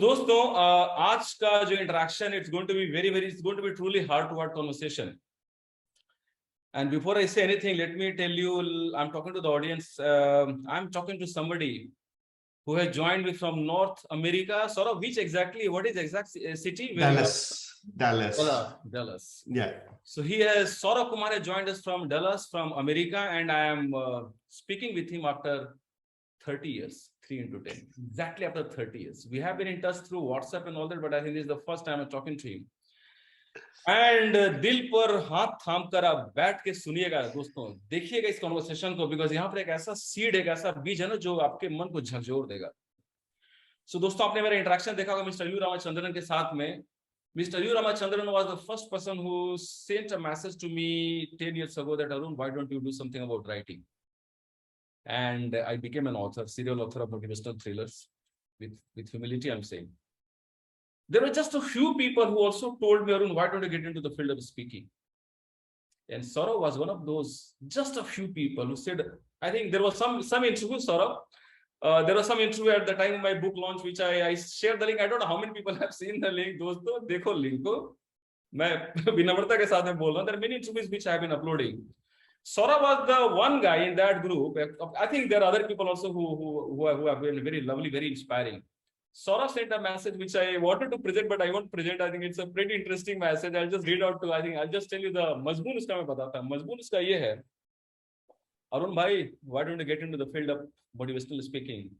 दोस्तों आज का जो interaction it's going to be it's going to be truly heart to heart conversation. And before I say anything, let me tell you, I'm talking to the audience. I'm talking to somebody who has joined me from North America. Sort of, what is exact city? Dallas. Dallas. Yeah. So Saurabh Kumar has joined us from Dallas, from America, and I am speaking with him after 30 years, 3 into 10, exactly after 30 years. We have been in touch through WhatsApp and all that, but I think this is the first time I'm talking to him. And दिल पर हाथ थाम कर आप बैठ के सुनिएगा दोस्तों, देखिएगा इस कॉन्वर्सेशन को, बिकॉज यहाँ पर एक ऐसा सीड, एक ऐसा बीज है ना जो आपके मन को झकझोर देगा. सो दोस्तों, आपने मेरा इंटरेक्शन देखा होगा मिस्टर यू रामचंद्रन के साथ में. Mr. U. Ramachandran was the first person who sent a message to me 10 years ago that, Arun, why don't you do something about writing? And I became an author, serial author of motivational thrillers. With humility, I'm saying. There were just a few people who also told me, Arun, why don't you get into the field of speaking? And Saurabh was one of those, just a few people who said, I think there was some interview, Saurabh. There was some interview at the time of my book launch, which I shared the link. I don't know how many people have seen the link. दोस्तों देखो link को. मैं विनम्रता के साथ में बोल रहा हूँ. There are many interviews which I have been uploading. Saurabh was the one guy in that group. I think there are other people also who have been very lovely, very inspiring. Saurabh sent a message which I wanted to present, but I won't present. I think it's a pretty interesting message. I'll just read out to. I think I'll just tell you the मजमून उसका मैं बताता हूँ. मजमून उसका ये है. Arun bhai, why don't you get into the field of motivational speaking?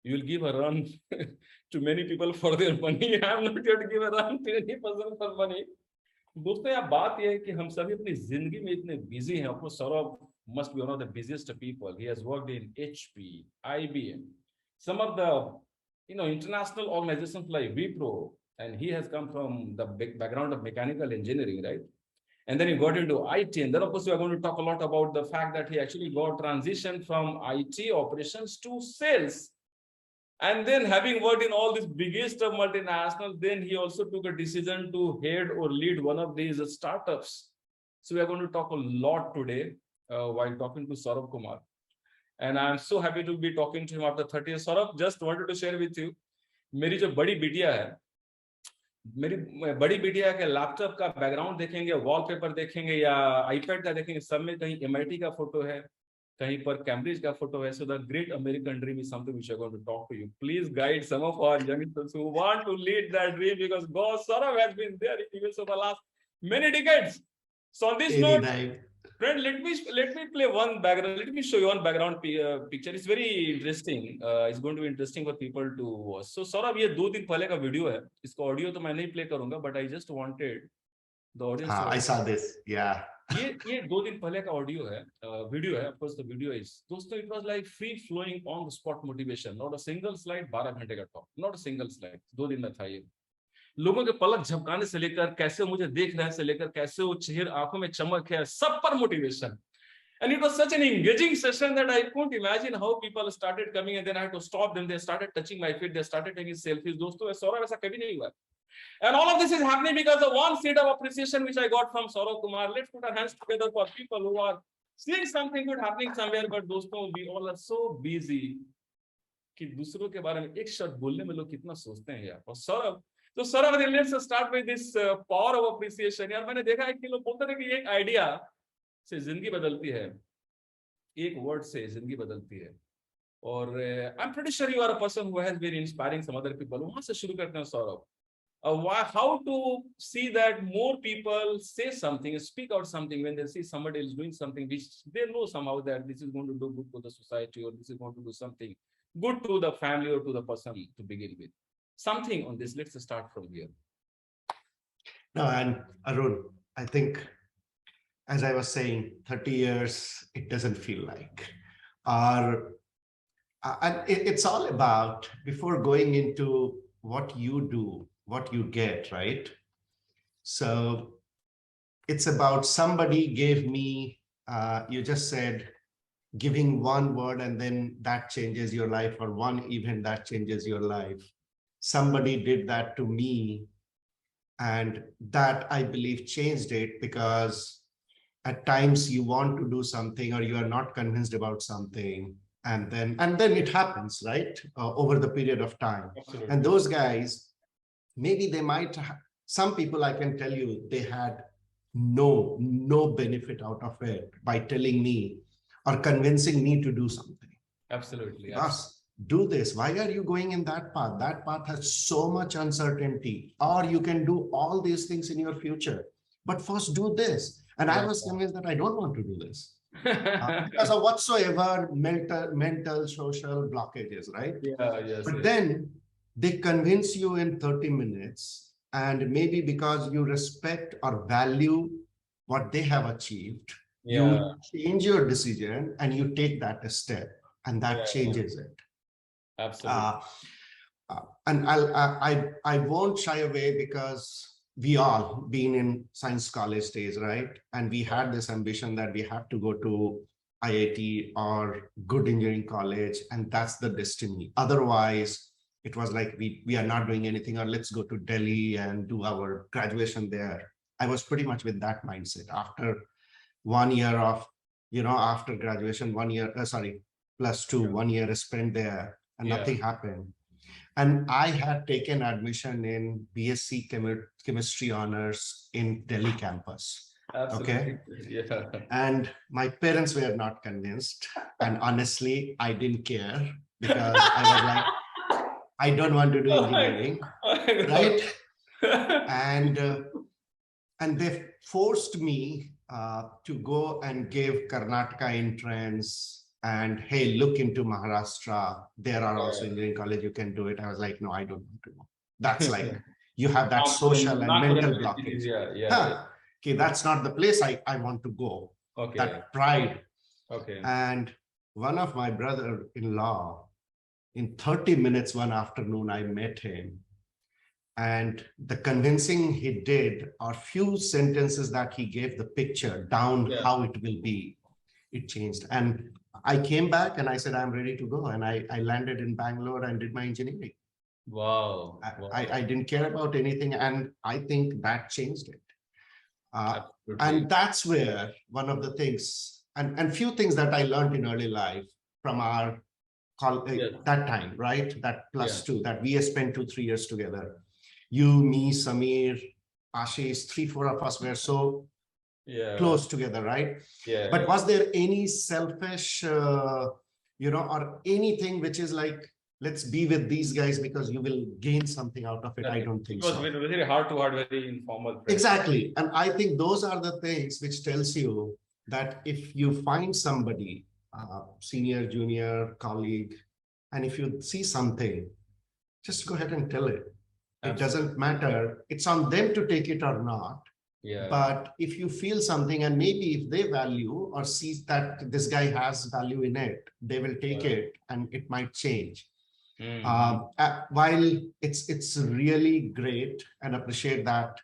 You will give a run to many people for their money. I am not here to give a run to any person for money. दोस्तों, यहाँ बात यह है कि हम सभी अपनी जिंदगी में इतने बिजी हैं. Of course, Saurabh must be one of the busiest people. He has worked in HP, IBM, some of the international organizations like Wipro, and he has come from the background of mechanical engineering, right? And then he got into IT, and then of course we are going to talk a lot about the fact that he actually got transition from IT operations to sales. And then, having worked in all these biggest of multinationals, then he also took a decision to head or lead one of these startups. So we are going to talk a lot today while talking to Saurabh Kumar. And I'm so happy to be talking to him after 30 years. Saurabh, just wanted to share with you, मेरी जो बड़ी बिटिया है, मेरी बड़ी बिटिया के laptop का बैकग्राउंड देखेंगे, वॉलपेपर देखेंगे या आईपैड का देखेंगे, सब में कहीं MIT का फोटो है, कहीं पर कैम्ब्रिज का फोटो है. So the great American dream is something which I'm going to talk to you. Please guide some of our youngsters who want to lead that dream, because God, Saurabh has been there in US for the last many decades. So on this note, friend, let me play one background. Let me show you one background picture. It's very interesting. It's going to be interesting for people to watch. So Saurabh, ये 2 दिन पहले का video है. इसका audio तो मैं नहीं play करूंगा, but I just wanted the audience. I saw this. Yeah. ये 2 दिन पहले का ऑडियो है, वीडियो है. Of course the video is, दोस्तों, it was like free flowing on the spot motivation. Not a single slide, 12 घंटे का talk. Not a single slide. 2 दिन में था ये. लोगों के पलक झपकाने से लेकर कैसे मुझे देख रहे हैं से लेकर कैसे वो चेहरे आंखों में चमक है, सब पर motivation. And it was such an engaging session that I couldn't imagine how people started coming, and then I had to stop them. They started touching my feet. They started taking selfies. दोस्तों, Saurabh ऐसा कभी नहीं हुआ. And all of this is happening because of one seed of appreciation which I got from Saurabh Kumar. Let's put our hands together for people who are seeing something good happening somewhere. But दोस्तों, we all are so busy कि दूसरों के बारे में एक शब्द बोलने में लोग कितना सोचते हैं यार. और Saurabh, तो Saurabh, let's start with this power of appreciation. यार, मैंने देखा है कि लोग बोलते हैं कि एक आइडिया से जिंदगी बदलती है, एक वर्ड से जिंदगी बदलती है. और I'm pretty sure you are a person who has been inspiring some other people. वहां से शुरू करते हैं Saurabh. How to see that more people say something, speak out something when they see somebody else doing something which they know somehow that this is going to do good to the society, or this is going to do something good to the family or to the person to begin with. Something on this. Let's start from here. No, and Arun, I think, as I was saying, 30 years, it doesn't feel like. And it's all about, before going into what you do, what you get, right? So it's about somebody gave me, you just said, giving one word and then that changes your life, or one event that changes your life. Somebody did that to me, and that, I believe, changed it, because at times you want to do something or you are not convinced about something, and then it happens, right? Over the period of time. Absolutely. And those guys, maybe they might, some people I can tell you, they had no benefit out of it by telling me or convincing me to do something. Absolutely. Boss, do this. Why are you going in that path? That path has so much uncertainty, or you can do all these things in your future. But first do this. And I was convinced that I don't want to do this. Because of whatsoever mental, social blockages, right? Yeah, yes. But yes. then they convince you in 30 minutes, and maybe because you respect or value what they have achieved, Yeah. you change your decision and you take that a step, and that changes it. Absolutely. And I won't shy away, because we all been in science college days, right? And we had this ambition that we have to go to IIT or good engineering college, and that's the destiny. Otherwise, it was like we are not doing anything, or let's go to Delhi and do our graduation there. I was pretty much with that mindset. After 1 year of, after graduation, 1 year, +2, 1 year spent there, and nothing happened. And I had taken admission in BSc chemistry honors in Delhi campus. Absolutely. Okay. Yeah. And my parents were not convinced. And honestly, I didn't care, because I was like, I don't want to do engineering, right? And they forced me to go and give Karnataka entrance. And hey, look into Maharashtra. There are also engineering college, you can do it. I was like, no, I don't want to go. That's like, you have that social and mental blockage. Yeah. Okay, that's not the place I want to go. Okay. That pride. Okay. And one of my brother-in-law, in 30 minutes one afternoon, I met him. And the convincing he did, or few sentences that he gave the picture down, how it will be, it changed. And I came back and I said, I'm ready to go. And I landed in Bangalore and did my engineering. Wow. I didn't care about anything. And I think that changed it. And that's where one of the things, and few things that I learned in early life from our that time, right? That +2, that we spent 2-3 years together. You, me, Samir, Ashish, 3-4 of us were so close together, right? But was there any selfish, or anything which is like, let's be with these guys because you will gain something out of it? I don't think so. It was very hard to hard, very informal. Friends. Exactly. And I think those are the things which tells you that if you find somebody, senior, junior, colleague, and if you see something, just go ahead and tell it. It doesn't matter. It's on them to take it or not. But if you feel something, and maybe if they value or see that this guy has value in it, they will take it, and it might change. While it's really great and appreciate that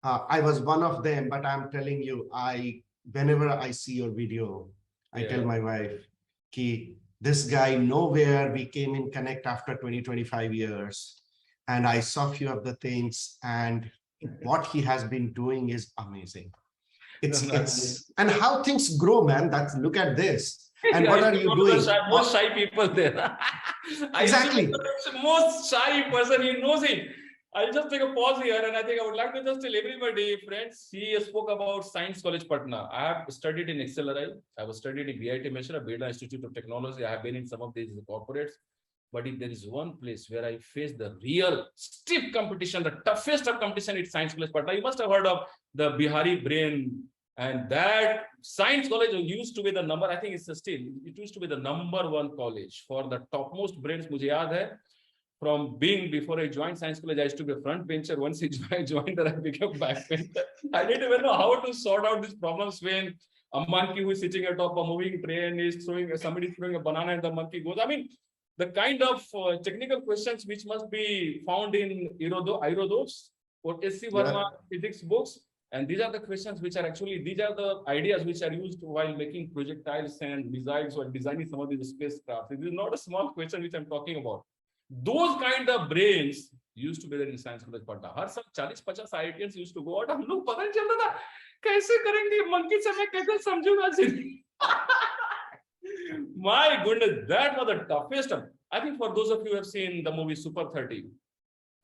I was one of them, but I'm telling you, whenever I see your video, I tell my wife, Ki, this guy, nowhere we came in connect after 20-25 years. And I saw a few of the things, and what he has been doing is amazing. It's and how things grow, man. Look at this. And what are you doing? Most shy people there. Exactly. Most shy person, he knows it. I'll just take a pause here, and I think I would like to just tell everybody, friends, he spoke about Science College Patna. I have studied in XLRI. I was studied in BIT Mishra, Birla Institute of Technology. I have been in some of these corporates. But if there is one place where I face the real stiff competition, the toughest of competition, it's Science College Patna. You must have heard of the Bihari brain. And that Science College used to be the number, I think it's still, it used to be the #1 college for the topmost brains. Mujhe yaad hai, from being, before I joined Science College, I used to be a front bencher. Once I joined there, I became backbencher. I didn't even know how to sort out these problems when a monkey who is sitting atop a moving train is throwing, somebody is throwing a banana and the monkey goes. I mean, the kind of technical questions which must be found in Irodos or SC Verma physics books. And these are the questions which are actually, these are the ideas which are used while making projectiles and missiles or designing some of these spacecraft. It is not a small question which I'm talking about. Those kind of brains used to be there in Science College Patna. हर सब 40-50 IITians used to go out. हम लोग पता नहीं चलता था कैसे करेंगे monkey से मैं कैसे समझूंगा My goodness, that was the toughest. I think for those of you who have seen the movie Super 30,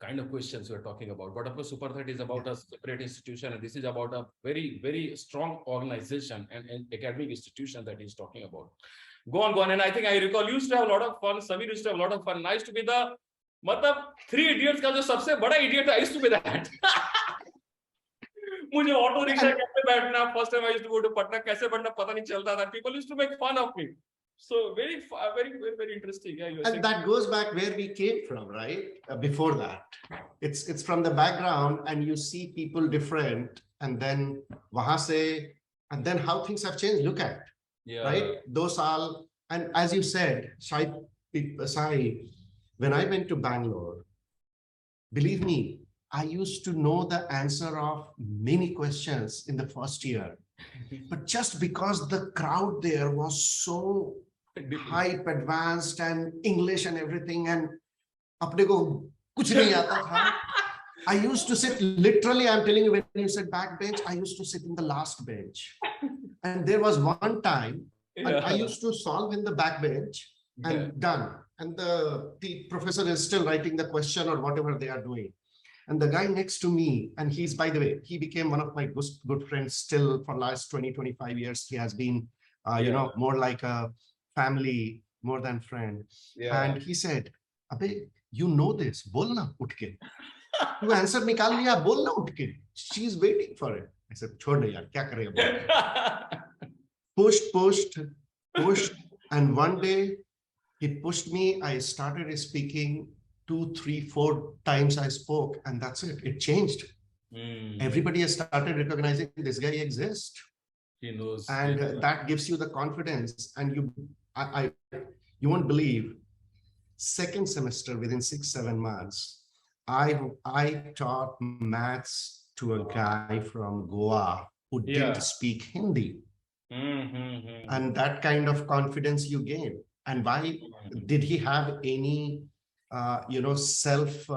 kind of questions we're talking about. But of course, Super 30 is about a separate institution, and this is about a very, very strong organization and academic institution that he's talking about. Go on. And I think I recall you used to have a lot of fun. Samir used to have a lot of fun. I used to be the मतलब Three Idiots का जो सबसे बड़ा idiot I used to be that. मुझे auto rickshaw कैसे बैठना first time I used to go to Patna कैसे बैठना पता नहीं चलता था people used to make fun of me so very interesting yeah and that goes back where we came from, right? Before that, it's from the background, and you see people different, and then wahan se, and then how things have changed. Look at right those all, and as you said, Sai, when I went to Bangalore, believe me, I used to know the answer of many questions in the first year, but just because the crowd there was so hype, advanced, and English and everything, and apne ko kuch nahi aata tha. I used to sit literally, I'm telling you, when you said back bench, I used to sit in the last bench. And there was one time I used to solve in the back bench and done. And the professor is still writing the question or whatever they are doing. And the guy next to me, and he's, by the way, he became one of my good friends still for last 20-25 years. He has been, you know, more like a family, more than friend. And he said, Abbe, you know this, bolna utke. You answer nikal liya, bolna utke. She's waiting for it. I said, chhod yaar, kya karega? Pushed. And one day he pushed me. I started speaking 2, 3, 4 times I spoke, and that's it. It changed. Everybody has started recognizing this guy exists. He knows. And that gives you the confidence. And you won't believe, second semester, within 6-7 months, I taught maths to a guy from Goa who didn't speak Hindi. And that kind of confidence you gain. And why did he have any self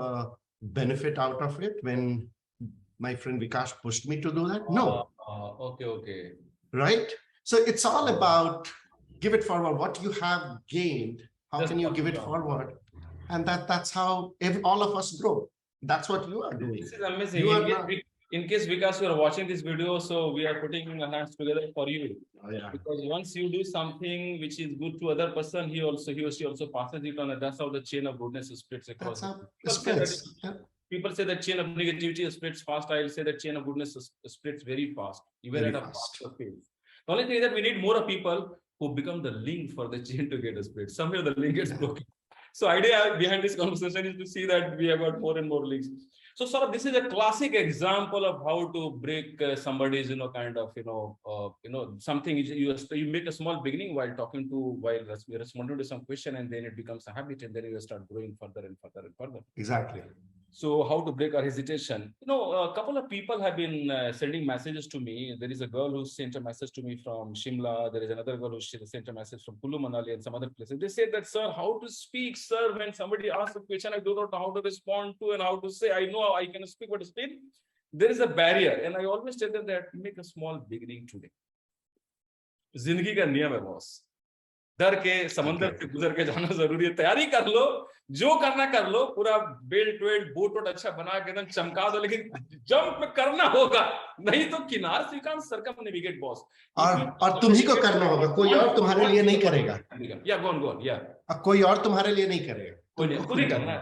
benefit out of it when my friend Vikash pushed me to do that? No. Okay. Right? So it's all about give it forward. What you have gained, how can you give it forward? And that's how all of us grow. That's what you are doing. This is amazing. In case Vikas, you are watching this video, so we are putting our hands together for you. Because once you do something which is good to other person, he or she also passes it on, and that's how the chain of goodness splits across. People say that chain of negativity splits fast. I'll say that chain of goodness splits very fast, even very at a faster pace. The only thing is that we need more people who become the link for the chain to get a split. Somewhere the link gets broken. So idea behind this conversation is to see that we have got more and more links. So Saurabh, this is a classic example of how to break somebody's, something you make a small beginning while responding to some question, and then it becomes a habit, and then you start growing further and further and further. Exactly. So how to break our hesitation? A couple of people have been sending messages to me. There is a girl who sent a message to me from Shimla. There is another girl who sent a message from Kullu Manali and some other places. They said that, sir, how to speak, sir, when somebody asks a question, I don't know how to respond to and how to say, I know I can speak, but still there is a barrier. And I always tell them that make a small beginning today. Zindagi ka niyam hai boss. डर के समंदर से गुजर के जाना जरूरी है तैयारी कर लो जो करना कर लो पूरा बेल्ट वेल्ट बोट अच्छा बना के एकदम चमका दो लेकिन जंप करना होगा नहीं तो किनार से कान सर्कमनेविगेट बॉस और तुम ही को करना होगा कोई और तुम्हारे लिए नहीं करेगा या गोन या कोई और तुम्हारे लिए नहीं करेगा खुद ही करना है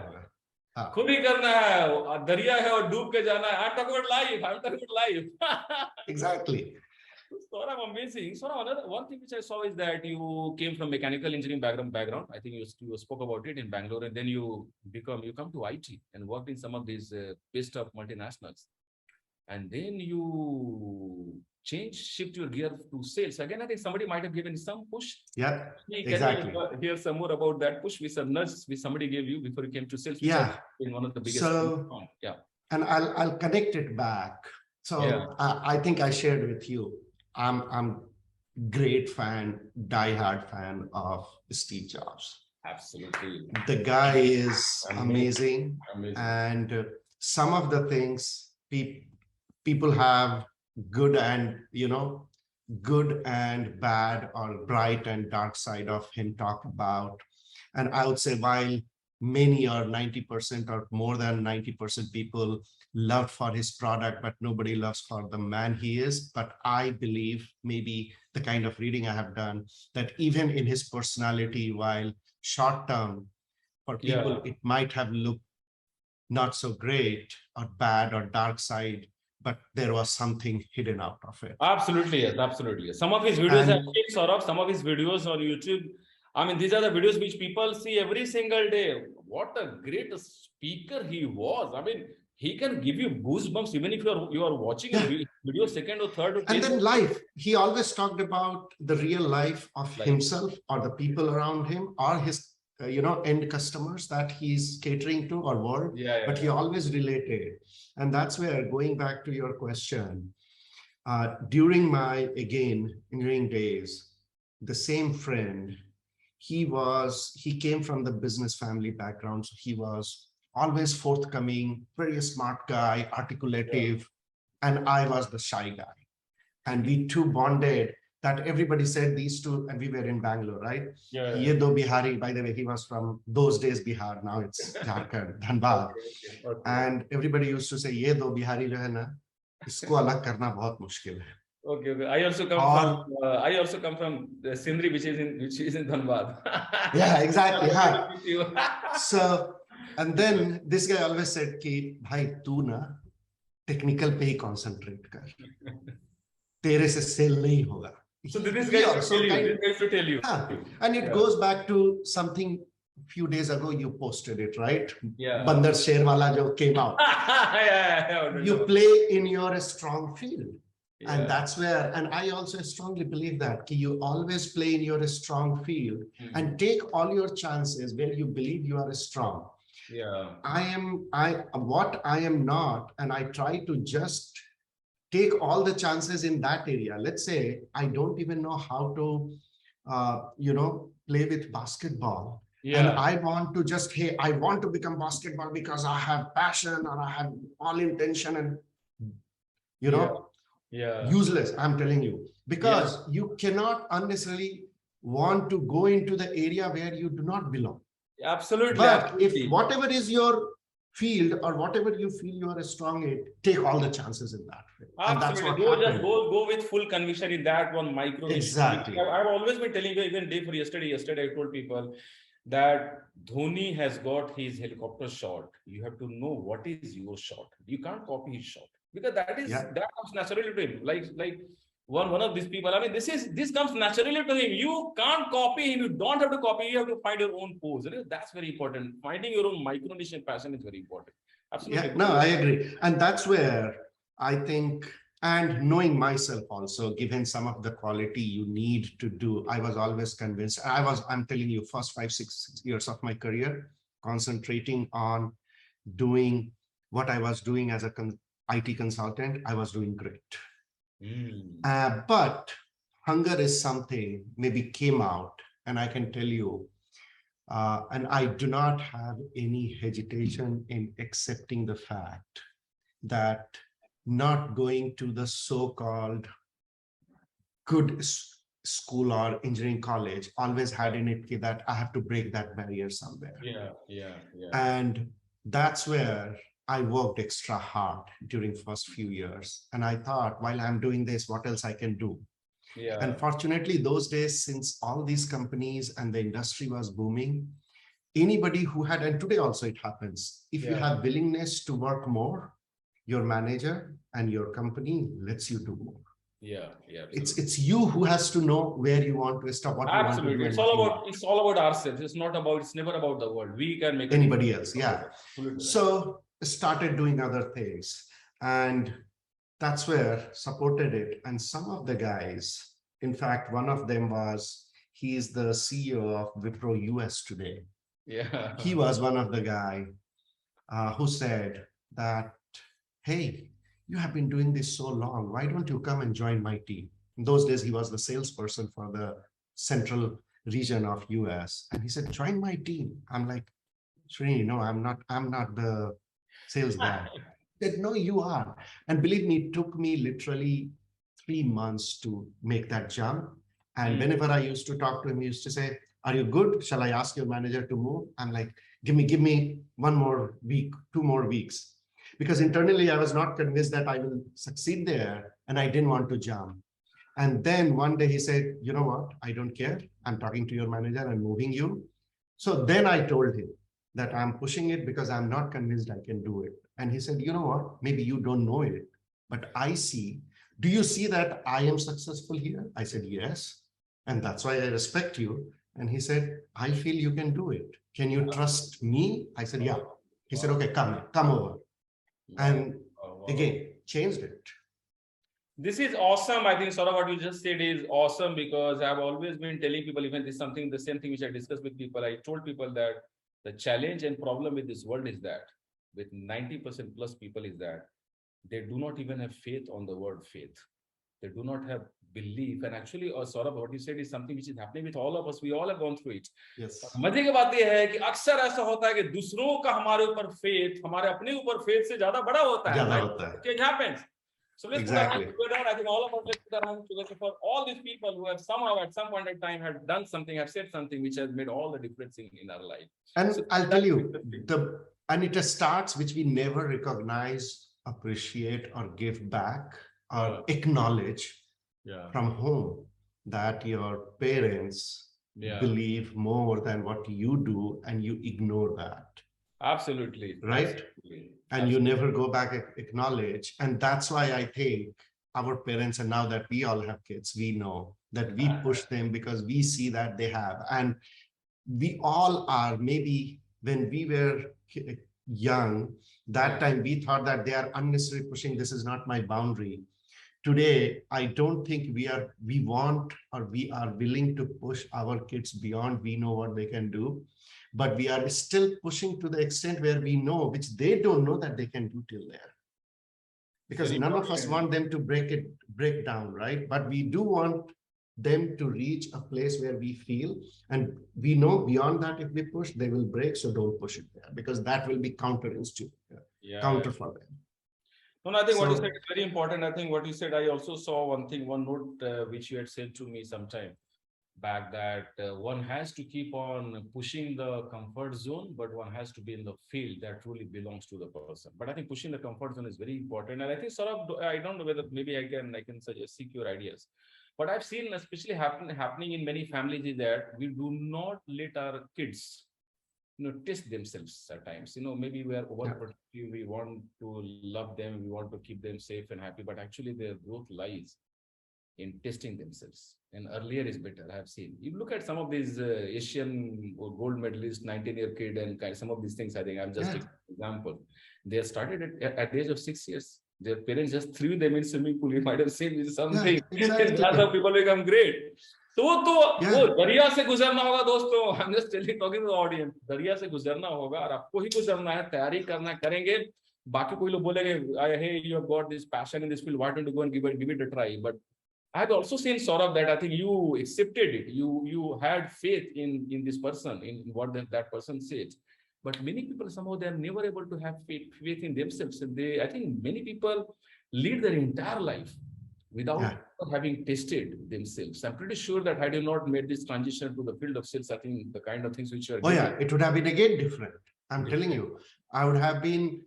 खुद ही करना है दरिया है और डूब के जाना है I am talking about life exactly Saurabh, amazing. Saurabh, one thing which I saw is that you came from mechanical engineering background. I think you spoke about it in Bangalore, and then you come to IT and worked in some of these best of multinationals, and then you shift your gear to sales. Again, I think somebody might have given some push. Yeah, exactly. Can you hear some more about that push which somebody gave you before you came to sales? Yeah, in one of the biggest. So yeah, and I'll connect it back. So I think I shared with you. I'm great fan, diehard fan of Steve Jobs. Absolutely. The guy is amazing. And some of the things people have good and, good and bad or bright and dark side of him talk about. And I would say while many or 90% or more than 90% people loved for his product, but nobody loves for the man he is. But I believe maybe the kind of reading I have done that even in his personality, while short term for people, Yeah. it might have looked not so great or bad or dark side, but there was something hidden out of it. Absolutely, yes, absolutely. Yes. Some of his videos have And seen, Saurabh, some of his videos on YouTube. I mean, these are the videos which people see every single day. What a great speaker he was. I mean, he can give you goosebumps even if you are watching yeah, a video second or third or and 10th then life, he always talked about the real life of life. himself or the people around him or his end customers that he's catering to or world, Yeah, yeah, but he yeah. always related. And that's where, going back to your question, during my again engineering days, the same friend, he came from the business family background, so he was always forthcoming, very smart guy, articulative, and I was the shy guy. And we two bonded that everybody said these two, and we were in Bangalore, right? Yeah. Ye do Bihari, by the way, he was from those days Bihar, now it's Jharkhand, Dhanbad. Okay. And everybody used to say, Ye do Bihari jo hai na, isko alag karna bahut mushkil hai. Okay. Or I also come from Sindri, which is in Dhanbad. yeah, exactly. Huh. With you. So, and then this guy always said, ki, bhai, tu na technical pe hi concentrate kar. Tere se sale nahi hoga. So this He guy should also tell you. This kind, guy should tell you. and it Yeah. goes back to something a few days ago you posted it, right? Yeah. Bandar Sher wala jo came out. Yeah. You play in your strong field. Yeah. And that's where, and I also strongly believe that you always play in your strong field and take all your chances where you believe you are strong. Yeah. What I am not, and I try to just take all the chances in that area. Let's say I don't even know how to, play with basketball. Yeah. And I want to just, hey, I want to become basketball because I have passion or I have all intention and, Yeah. useless, I'm telling you, because you cannot unnecessarily want to go into the area where you do not belong. Absolutely. But Absolutely. if whatever is your field or whatever you feel you are strong in, take all the chances in that field. And that's what Absolutely. happened. Go with full conviction in that one micro mission. Exactly. I've always been telling you, even day for yesterday, I told people that Dhoni has got his helicopter shot. You have to know what is your shot. You can't copy his shot because that comes naturally to him. Like one of these people. I mean, this comes naturally to him. You can't copy him. You don't have to copy. You have to find your own pose. That's very important. Finding your own micro niche and passion is very important. Absolutely. Yeah, no, I agree. And that's where I think, and knowing myself also, given some of the quality you need to do, I was always convinced. I'm telling you, first 5-6 years of my career, concentrating on doing what I was doing as a IT consultant, I was doing great. But hunger is something maybe came out, and I can tell you, and I do not have any hesitation in accepting the fact that not going to the so-called good school or engineering college always had in it that I have to break that barrier somewhere. Yeah. And that's where I worked extra hard during first few years. And I thought, while I'm doing this, what else I can do? Yeah. Unfortunately, those days, since all these companies and the industry was booming, anybody who had, and today also it happens, if you have willingness to work more, your manager and your company lets you do more. Yeah. It's you who has to know where you want to stop, what you want to do. It's all about ourselves. It's never about the world. We can make anybody else. Yeah. So started doing other things, and that's where supported it. And some of the guys, in fact, one of them he's the CEO of Wipro US today. Yeah. He was one of the guy who said that, hey, you have been doing this so long. Why don't you come and join my team? In those days, he was the salesperson for the central region of US. And he said, join my team. I'm like, Srini, no, I'm not the sales guy. He said, no, you are. And believe me, it took me literally 3 months to make that jump. And Mm. whenever I used to talk to him, he used to say, "Are you good? Shall I ask your manager to move?" I'm like, give me 1 more week, 2 more weeks. Because internally, I was not convinced that I will succeed there, and I didn't want to jump. And then one day he said, "You know what? I don't care. I'm talking to your manager and moving you." So then I told him that I'm pushing it because I'm not convinced I can do it. And he said, "You know what? Maybe you don't know it, but I see. Do you see that I am successful here?" I said, "Yes. And that's why I respect you." And he said, "I feel you can do it. Can you trust me?" I said, "Yeah." He said, "Okay, come over." And again, changed it. This is awesome. I think sort of what you just said is awesome, because I've always been telling people, even this something, the same thing which I discussed with people. I told people that the challenge and problem with this world is that with 90% plus people is that they do not even have faith on the word faith. They do not have belief. And actually, sort of what you said is something which is happening with all of us. We all have gone through it. Yes. मजे की बात यह है कि अक्सर ऐसा होता है कि दूसरों का हमारे ऊपर फेथ हमारे अपने ऊपर फेथ से ज्यादा बड़ा होता है. ज्यादा होता है. Change happens. So let's Exactly. put our hands together. I think all of us, let's put our hands together for all these people who have somehow at some point in time have done something, have said something which has made all the difference in our life. And So I'll tell you, interesting. and it starts which we never recognize, appreciate, or give back or acknowledge from home, that your parents believe more than what you do, and you ignore that. Absolutely. Right? Absolutely. And you never go back and acknowledge. And that's why I think our parents, and now that we all have kids, we know that we push them because we see that they have. And we all are, maybe when we were young, that time we thought that they are unnecessarily pushing. This is not my boundary. Today, I don't think we want, or we are willing to push our kids beyond we know what they can do. But we are still pushing to the extent where we know, which they don't know that they can do till there. Because none of us want them to break down, right? But we do want them to reach a place where we feel, and we know beyond that, if we push, they will break. So don't push it there, because that will be counter for them. No, I think what you said is very important. I think what you said, I also saw one note which you had said to me sometime back, that one has to keep on pushing the comfort zone, but one has to be in the field that truly belongs to the person. But I think pushing the comfort zone is very important. And I think sort of, I don't know whether maybe I can suggest, seek your ideas. But I've seen, especially happening in many families, is that we do not let our kids test themselves at times. Maybe we are overprotective, we want to love them, we want to keep them safe and happy, but actually their growth lies in testing themselves. And earlier is better, I have seen. You look at some of these Asian gold medalist, 19-year kid, and some of these things, I think I'm just taking an example. They started at the age of 6 years. Their parents just threw them in swimming pool. You might have seen something. Exactly. That's how people become great. तो वो दरिया से गुजरना होगा दोस्तों. I'm just talking to the audience. दरिया से गुजरना होगा और आपको ही गुजरना है, तैयारी करना करेंगे. बाकी कोई लोग बोलेंगे, hey, you have got this passion in this field, why don't you go and give it a try? But I've also seen sort of that I think you accepted it. You had faith in this person, in what that person said. But many people, somehow they are never able to have faith in themselves. And I think many people lead their entire life without having tested themselves. I'm pretty sure that had you not made this transition to the field of sales, I think the kind of things which you are doing, it would have been again different. I'm telling you, I would have been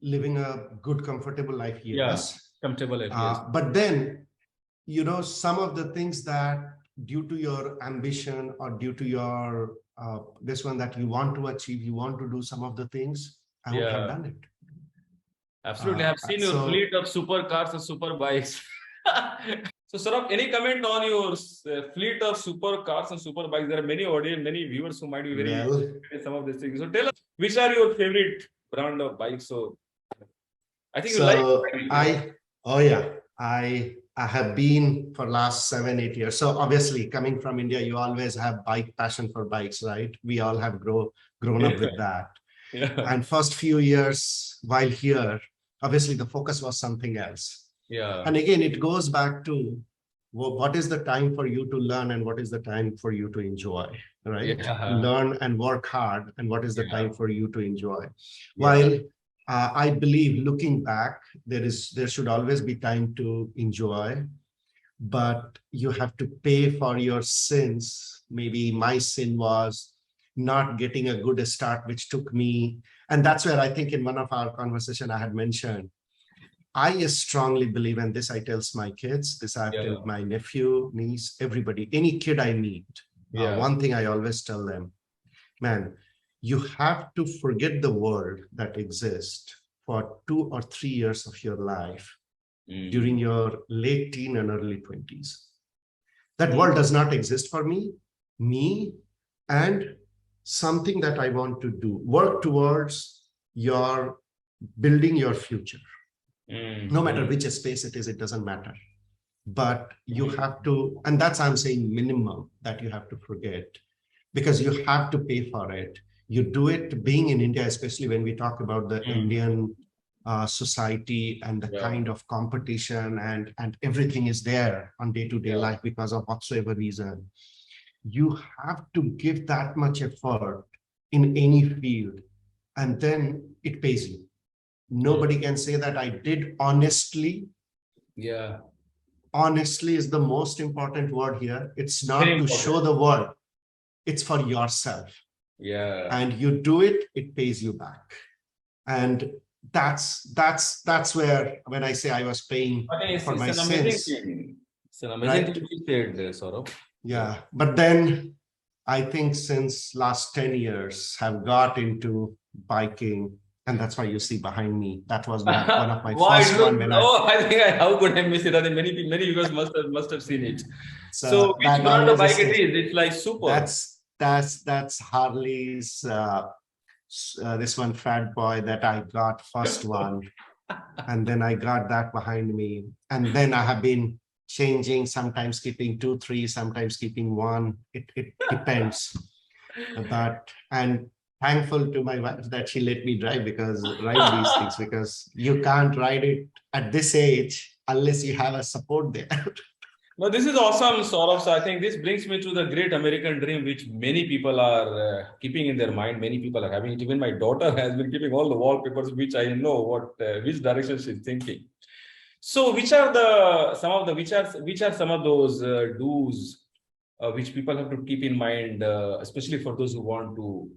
living a good, comfortable life here. Yes, comfortable life. Yes. But then, some of the things that due to your ambition or due to your this one that you want to achieve, you want to do some of the things, I would have done it. Absolutely. I've seen your fleet of supercars and super bikes. So, Saurabh, any comment on your fleet of supercars and super bikes? There are many viewers who might be very interested in some of these things. So, tell us, which are your favorite brand of bikes? So, I think I have been for last 7-8 years. So obviously coming from India, you always have passion for bikes, right? We all have grown up with that. And first few years while here, obviously the focus was something else. And again, it goes back to what is the time for you to learn and what is the time for you to enjoy, right? Learn and work hard, and what is the time for you to enjoy. While I believe looking back, there should always be time to enjoy, but you have to pay for your sins. Maybe my sin was not getting a good start, which took me, and that's where I think in one of our conversation I had mentioned, I strongly believe, and this I tells my kids, this I've Yeah. told my nephew, niece, everybody, any kid I meet, Yeah. one thing I always tell them, man, you have to forget the world that exists for 2 or 3 years of your life during your late teen and early 20s. That world does not exist for me, and something that I want to do, work towards your building your future. No matter which space it is, it doesn't matter. But you have to, and that's I'm saying minimum that you have to forget, because you have to pay for it. You do it being in India, especially when we talk about the Indian society and the kind of competition and everything is there on day-to-day life because of whatsoever reason. You have to give that much effort in any field, and then it pays you. Nobody can say that I did honestly. Yeah. Honestly is the most important word here. It's not Very to important. show the world. It's for yourself. Yeah. And you do it, it pays you back. And that's where, when I say I was paying I think for my it's an amazing sins. thing. It's an amazing Right? thing you said there, Saurabh. Yeah. But then I think since last 10 years have got into biking, and that's why you see behind me. That was one of my Why first one when I think how could I miss it? I think many viewers must have seen it. So which that brand of always bike it stays. is? It's like super. That's Harley's. This one Fat Boy that I got first one, and then I got that behind me, and then I have been changing, sometimes keeping 2, 3, sometimes keeping 1. It depends. But and thankful to my wife that she let me ride these things, because you can't ride it at this age unless you have a support there. No, this is awesome, Saurabh. So I think this brings me to the great American dream, which many people are keeping in their mind. Many people are having it. Even my daughter has been keeping all the wallpapers, which I know which direction she's thinking. So, which are some of those do's which people have to keep in mind, especially for those who want to,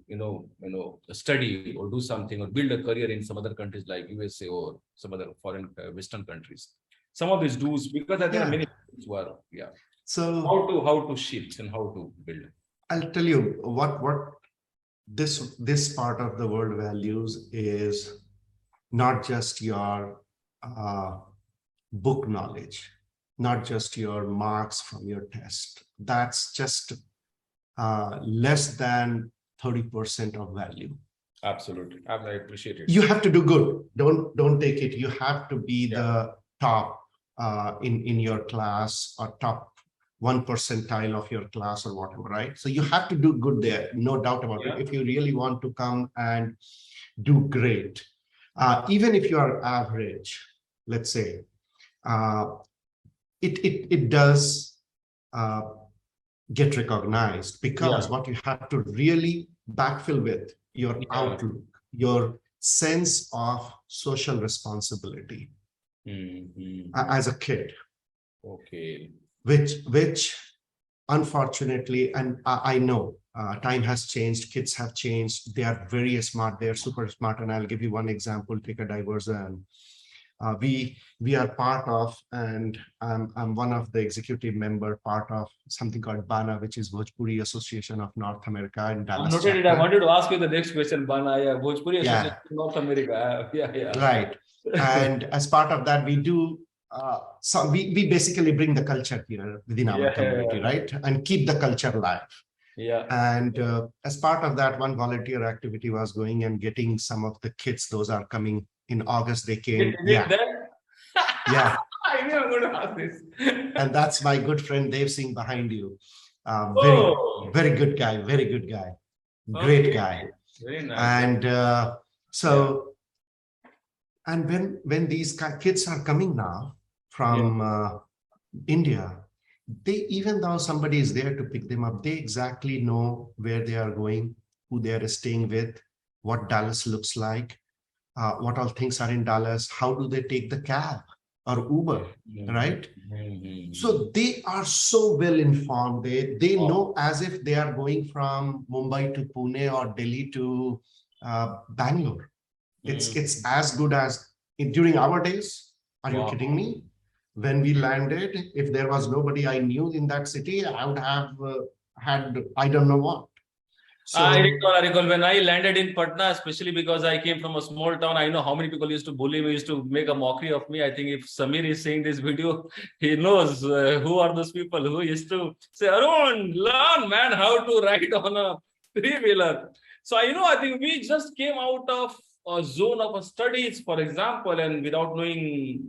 study or do something or build a career in some other countries like USA or some other foreign Western countries. Some of these do's, because I think many people were, So how to shift and how to build. I'll tell you what this part of the world values is not just your book knowledge, not just your marks from your test. That's just less than 30% of value. Absolutely, I appreciate it. You have to do good. Don't take it. You have to be the top in your class, or top 1 percentile of your class or whatever, right? So you have to do good there, no doubt about it. If you really want to come and do great, even if you are average, let's say, it does get recognized, because what you have to really backfill with your outlook, your sense of social responsibility as a kid. Okay. Which unfortunately, and I know time has changed, kids have changed, they are very smart, they're super smart. And I'll give you one example, take a diversion. We are part of, and I'm one of the executive member, part of something called BANA, which is Bhojpuri Association of North America in Dallas. Noted it. I wanted to ask you the next question, BANA, Bhojpuri Association of North America. Right. And as part of that, we do so we basically bring the culture here within our community, right? And keep the culture alive. And as part of that, one volunteer activity was going and getting some of the kids. Those are coming in August. They came. I knew I'm going to ask this. And that's my good friend Dev Singh behind you. Very good guy. Very good guy. Great guy. Very nice. And and when these kids are coming now from India, they, even though somebody is there to pick them up, they exactly know where they are going, who they are staying with, what Dallas looks like. what all things are in Dallas, how do they take the cab or Uber, right? So they are so well informed. They know as if they are going from Mumbai to Pune or Delhi to Bangalore. It's as good as during our days. Are you kidding me? When we landed, if there was nobody I knew in that city, I would have had, I don't know what. So I recall when I landed in Patna, especially because I came from a small town. I know how many people used to bully me, used to make a mockery of me. I think if Samir is seeing this video, he knows who are those people who used to say, Arun, learn, man, how to ride on a three-wheeler. So I think we just came out of a zone of studies, for example, and without knowing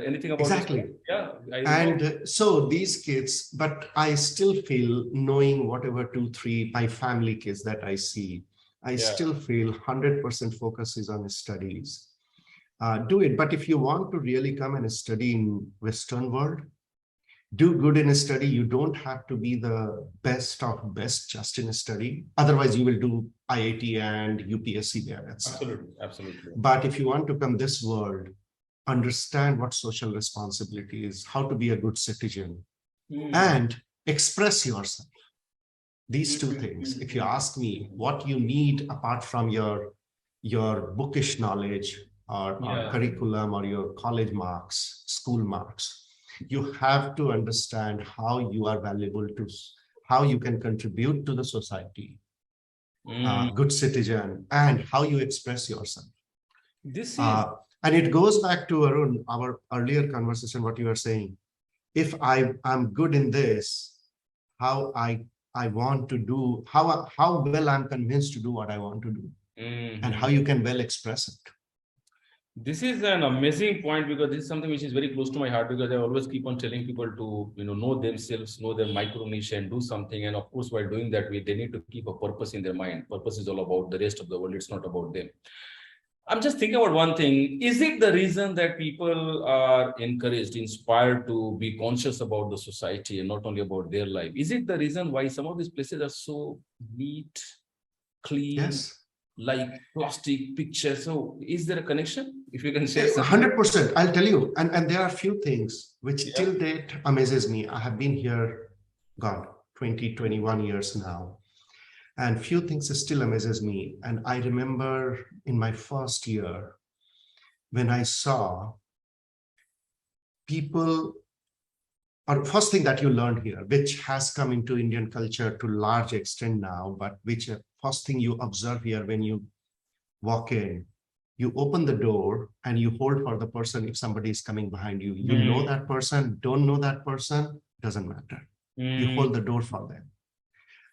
anything about exactly. This. Yeah. And so these kids, but I still feel, knowing whatever 2, 3, my family kids that I see, I still feel 100% focus is on studies. Do it. But if you want to really come and study in Western world, do good in a study. You don't have to be the best of best just in a study. Otherwise, you will do IIT and UPSC there. Absolutely. But if you want to come this world, understand what social responsibility is, how to be a good citizen, and express yourself. These two things. If you ask me what you need apart from your bookish knowledge or curriculum or your college marks, school marks, you have to understand how you are valuable to, how you can contribute to the society, good citizen, and how you express yourself. This is, and it goes back to Arun, our earlier conversation, what you were saying. If I'm good in this, how I want to do, how well I'm convinced to do what I want to do, and how you can well express it. This is an amazing point, because this is something which is very close to my heart, because I always keep on telling people to know themselves, know their micro niche, and do something. And of course, while doing that, they need to keep a purpose in their mind. Purpose is all about the rest of the world. It's not about them. I'm just thinking about one thing. Is it the reason that people are encouraged, inspired to be conscious about the society and not only about their life? Is it the reason why some of these places are so neat, clean? Yes. Like plastic pictures. So is there a connection? If you can share 100%, I'll tell you. And there are a few things which till date amazes me. I have been here, God, 20, 21 years now. And few things still amazes me. And I remember in my first year, when I saw people, or first thing that you learn here, which has come into Indian culture to large extent now, but which first thing you observe here when you walk in, you open the door and you hold for the person if somebody is coming behind you. You know that person, don't know that person, doesn't matter. You hold the door for them.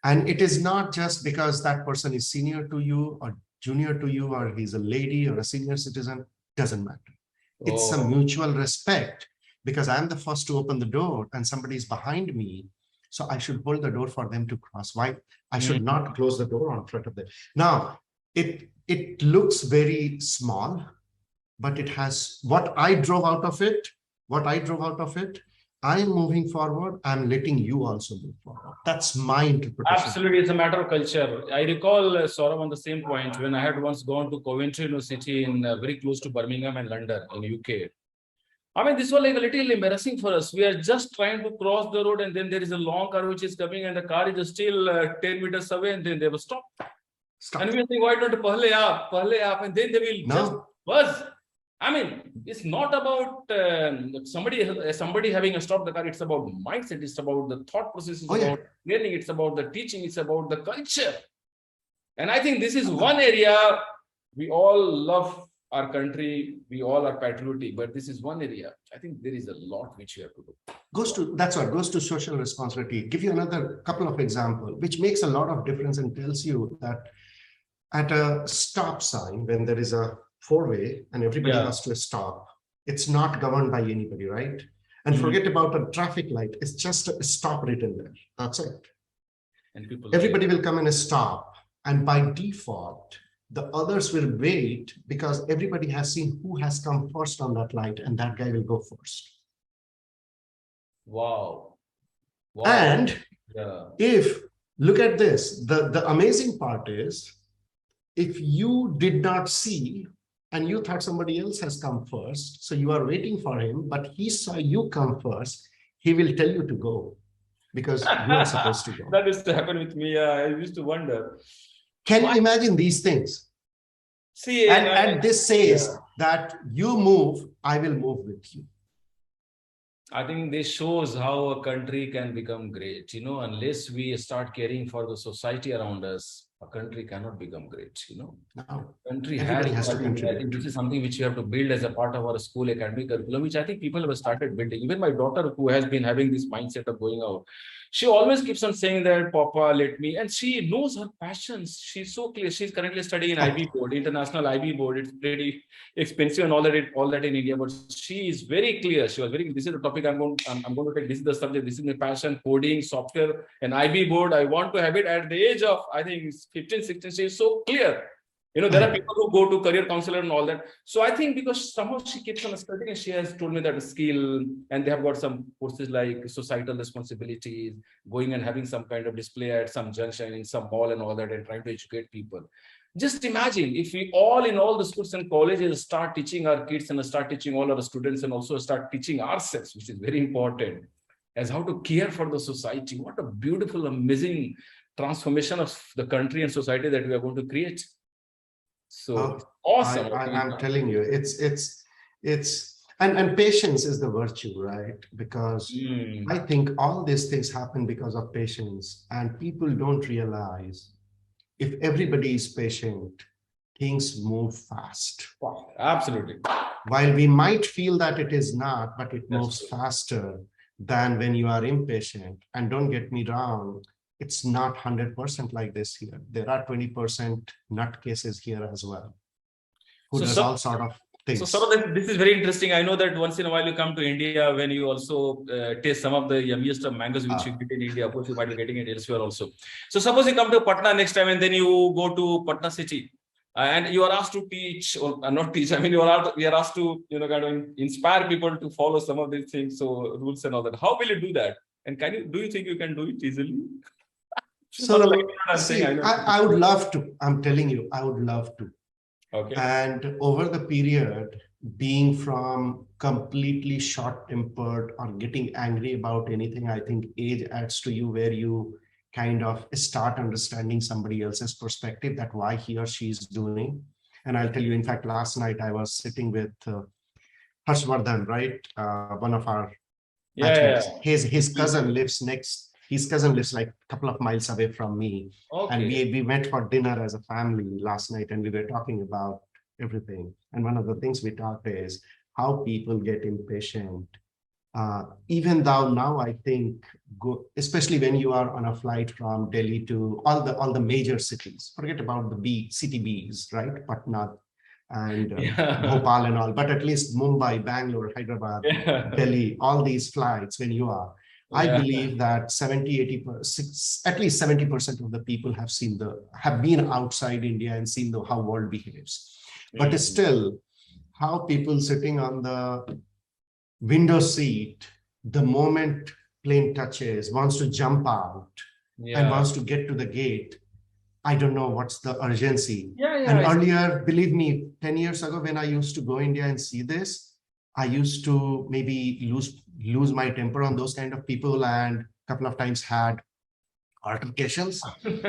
And it is not just because that person is senior to you or junior to you, or he's a lady or a senior citizen, doesn't matter. It's a mutual respect, because I'm the first to open the door and somebody is behind me. So I should hold the door for them to cross. Why? I should not close the door on front of them. Now, it looks very small, but it has what I drove out of it. I'm moving forward. I'm letting you also move forward. That's my interpretation. Absolutely. It's a matter of culture. I recall, Saurabh, on the same point, when I had once gone to Coventry University in very close to Birmingham and London in UK. I mean, this was like a little embarrassing for us. We are just trying to cross the road, and then there is a long car which is coming, and the car is still 10 meters away, and then they will stop. And we are saying, why don't you pehle aap, and then they will just buzz. I mean, it's not about somebody having stopped the car. It's about mindset. It's about the thought process. It's about learning. It's about the teaching. It's about the culture. And I think this is one area we all love our country. We all are patriotic, but this is one area. I think there is a lot which you have to do. Goes to social responsibility. Give you another couple of examples, which makes a lot of difference and tells you that at a stop sign, when there is a four-way and everybody has to stop, it's not governed by anybody, right? And forget about a traffic light. It's just a stop written there. That's it. And everybody will come and stop. And by default, the others will wait, because everybody has seen who has come first on that light, and that guy will go first. Wow. And if, look at this, the amazing part is, if you did not see and you thought somebody else has come first. So you are waiting for him, but he saw you come first. He will tell you to go because you are supposed to go. That used to happen with me. I used to wonder. Can Why? you imagine these things? See, And this says that you move, I will move with you. I think this shows how a country can become great. Unless we start caring for the society around us, a country cannot become great. No, Country everybody has to I think contribute. this is something which we have to build as a part of our school academic curriculum, which I think people have started building. Even my daughter, who has been having this mindset of going out, she always keeps on saying that, Papa, let me, and she knows her passions. She's so clear. She's currently studying in IB board, international IB board. It's pretty expensive and all that in India, but she is very clear. She was very, this is the topic I'm going to take. This is the subject. This is my passion, coding, software, and IB board. I want to have it at the age of, I think, 15, 16. She is so clear. There are people who go to career counselor and all that. So I think because somehow she keeps on studying and she has told me that skill, and they have got some courses like societal responsibilities, going and having some kind of display at some junction in some mall and all that, and trying to educate people. Just imagine if we all in all the schools and colleges start teaching our kids and start teaching all our students and also start teaching ourselves, which is very important, as how to care for the society. What a beautiful, amazing transformation of the country and society that we are going to create. So awesome. I'm telling you, and patience is the virtue, right? Because I think all these things happen because of patience, and people don't realize if everybody is patient, things move fast. Wow, absolutely. While we might feel that it is not, but it moves faster than when you are impatient. And don't get me wrong, it's not 100% like this here. There are 20% nutcases here as well, who does all sort of things. So this is very interesting. I know that once in a while you come to India when you also taste some of the yummiest of mangoes which you get in India. Of course, you might be getting it elsewhere also. So suppose you come to Patna next time and then you go to Patna city and you are asked to teach, or not teach. I mean, we are asked to kind of inspire people to follow some of these things, so rules and all that. How will you do that? And do you think you can do it easily? So I would love to. I'm telling you, I would love to. Okay. And over the period, being from completely short-tempered or getting angry about anything, I think age adds to you, where you kind of start understanding somebody else's perspective, that why he or she is doing. And I'll tell you, in fact, last night I was sitting with Harshvardhan, right? One of our his cousin lives next. His cousin lives like a couple of miles away from me. Okay. And we went for dinner as a family last night, and we were talking about everything. And one of the things we talked is how people get impatient. Even though now I think, especially when you are on a flight from Delhi to all the major cities, forget about the city Bs, right? Patna and Bhopal and all, but at least Mumbai, Bangalore, Hyderabad, Delhi, all these flights, when you are, I believe that 70-80%, at least 70% of the people have been outside India and seen how world behaves. But still, how people sitting on the window seat, the moment plane touches, wants to jump out and wants to get to the gate. I don't know what's the urgency. And earlier, believe me, 10 years ago, when I used to go India and see this, I used to maybe lose my temper on those kind of people, and a couple of times had altercations.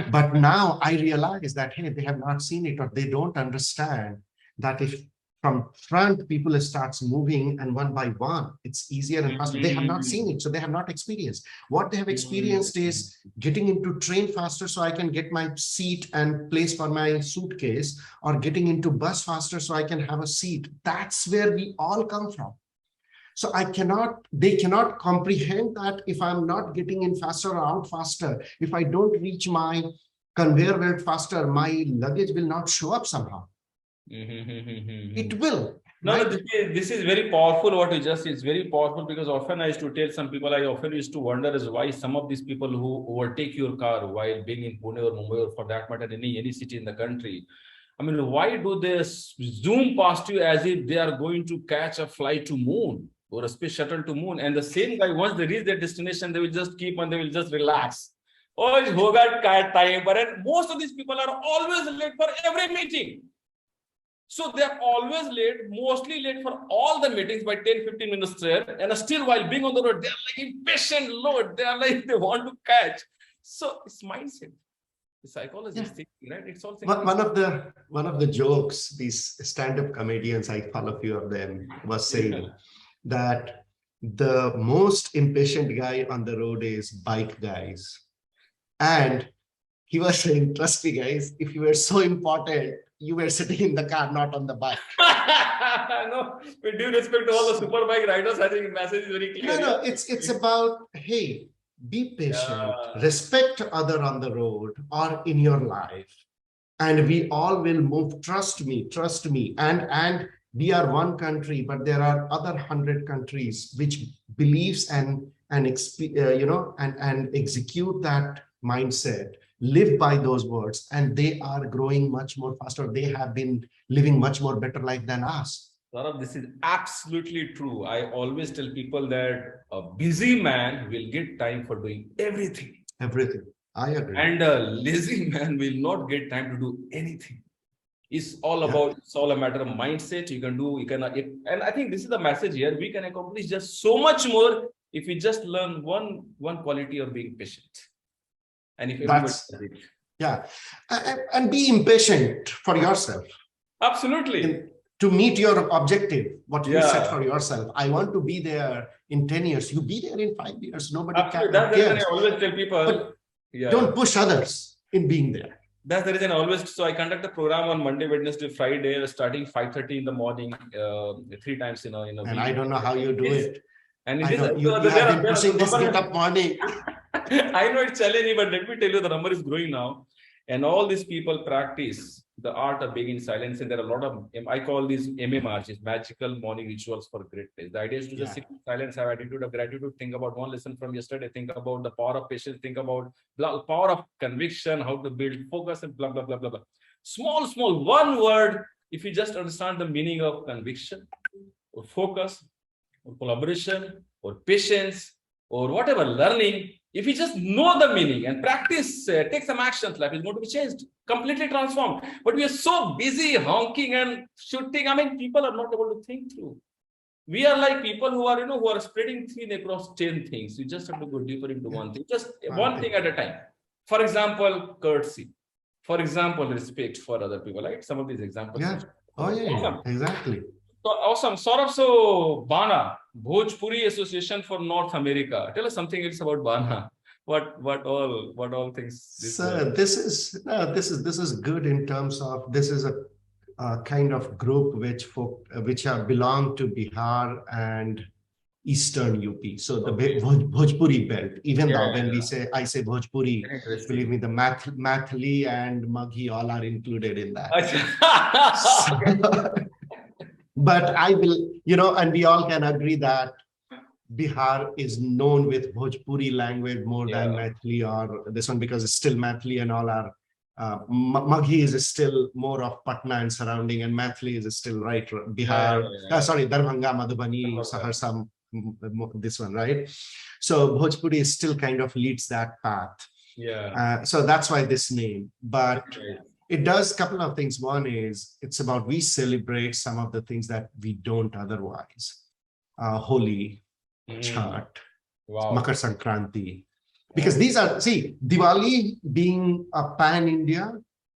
But now I realize that, hey, they have not seen it, or they don't understand that if from front people starts moving and one by one, it's easier and faster. They have not seen it, so they have not experienced. What they have experienced is getting into train faster so I can get my seat and place for my suitcase, or getting into bus faster so I can have a seat. That's where we all come from. So they cannot comprehend that if I'm not getting in faster or out faster, if I don't reach my conveyor belt faster, my luggage will not show up somehow. It will. No, this is very powerful. What you just said is very powerful, because often I used to tell some people, I often used to wonder is why some of these people who overtake your car while being in Pune or Mumbai, or for that matter, any city in the country, I mean, why do they zoom past you as if they are going to catch a flight to moon or a space shuttle to moon? And the same guy, once they reach their destination, they will just keep on, they will just relax. Oh, it's hoga time. But most of these people are always late for every meeting. So they are always late, mostly late for all the meetings by 10-15 minutes there. And still while being on the road, they are like impatient load. They are like, they want to catch. So it's mindset. The psychology is thinking, right? It's all thinking. One of the jokes these stand-up comedians, I follow a few of them, was saying that the most impatient guy on the road is bike guys. And he was saying, trust me, guys, if you were so important, you were sitting in the car, not on the bike. No, with due respect to all the super bike riders, I think the message is very clear. No, it's about, hey, be patient, Yeah. respect other on the road or in your life, and we all will move. Trust me. And we are one country, but there are other 100 countries which believes and execute that mindset, live by those words, and they are growing much more faster. They have been living much more better life than us. Saurabh, this is absolutely true. I always tell people that a busy man will get time for doing everything. Everything. I agree. And a lazy man will not get time to do anything. It's all about, it's all a matter of mindset. You can do, and I think this is the message here. We can accomplish just so much more if we just learn one quality of being patient. And if everybody does it. Yeah. And be impatient for yourself. Absolutely. To meet your objective, what you set for yourself. I want to be there in 10 years. You be there in 5 years. Nobody cares. That's the reason I always tell people. Don't push others in being there. That's the reason I always, so I conduct a program on Monday, Wednesday, Friday, starting 5:30 in the morning, 3 times in a week. And I don't know how you do it. And I know you have been pushing this get up morning. I know it's challenging, but let me tell you, the number is growing now. And all these people practice the art of being in silence. And there are a lot of, I call these MMRs, magical morning rituals for great days. The idea is to just sit in silence, have attitude of gratitude, think about one lesson from yesterday, think about the power of patience, think about power of conviction, how to build focus, and blah, blah, blah, blah, blah. Small, one word, if you just understand the meaning of conviction or focus or collaboration or patience or whatever learning, if you just know the meaning and practice, take some actions, life is going to be changed, completely transformed. But we are so busy honking and shooting. I mean, people are not able to think through. We are like people who are, who are spreading thin across 10 things. You just have to go deeper into one thing, just one thing at a time. For example, courtesy. For example, respect for other people, right? Some of these examples. Yeah. Oh, yeah, awesome. Exactly. So awesome. Saurabh, so BANA, Bhojpuri Association for North America. Tell us something else about BANA. What all things? This is good in terms of, this is a kind of group which belong to Bihar and Eastern UP. So the Bhojpuri belt, even though when I say Bhojpuri, believe me, the Mathli and Maghi all are included in that. But I will, and we all can agree that Bihar is known with Bhojpuri language more than Mathli or this one, because it's still Mathli and all are, Maghi is still more of Patna and surrounding, and Mathli is still Bihar, sorry, Darbhanga, Madhubani, Saharsa, this one, right? So Bhojpuri still kind of leads that path. So that's why this name, but it does a couple of things. One is it's about, we celebrate some of the things that we don't otherwise. Holi, Chhat, Makar Sankranti. Because these are, Diwali being a pan-India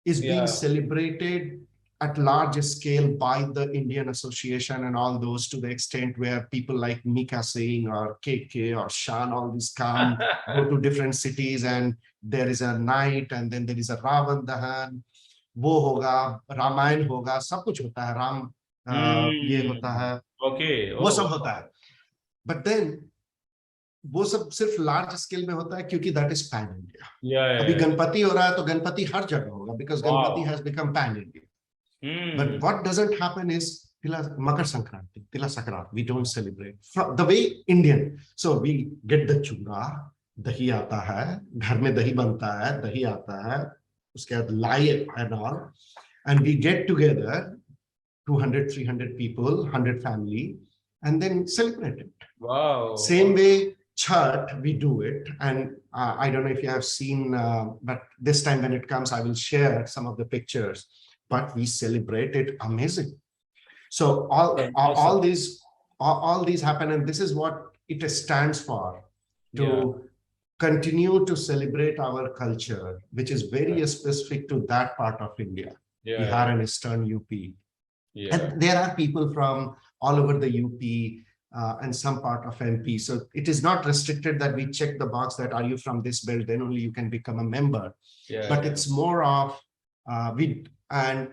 is being celebrated at large scale by the Indian Association and all those, to the extent where people like Mika Singh or KK or Shan, all these come, go to different cities, and there is a night, and then there is a Ravan Dahan. वो होगा, रामायण होगा, सब कुछ होता है, राम ये होता है, वो सब होता है. But then वो सब सिर्फ लार्ज स्केल में होता है क्योंकि that is pan India. अभी गणपति हो रहा है तो गणपति हर जगह होगा, because Ganpati has become pan India. But what doesn't happen is Makar Sankranti, Tila Sakrat, we don't celebrate the way Indian. So we get the chura, dahi आता है, घर में दही बनता है, दही आता है, उसके बाद lie and all, and we get together 200 300 people, 100 family, and then celebrate it. Wow. Same way Chhat, we do it, and I don't know if you have seen, but this time when it comes I will share some of the pictures. but we celebrate it amazing. So all Awesome. these happen, and this is what it stands for, Yeah. to continue to celebrate our culture, which is very specific to that part of India, Yeah. Bihar and Eastern UP. Yeah. And there are people from all over the UP and some part of MP. So it is not restricted that we check the box that are you from this belt, then only you can become a member. Yeah. But it's more of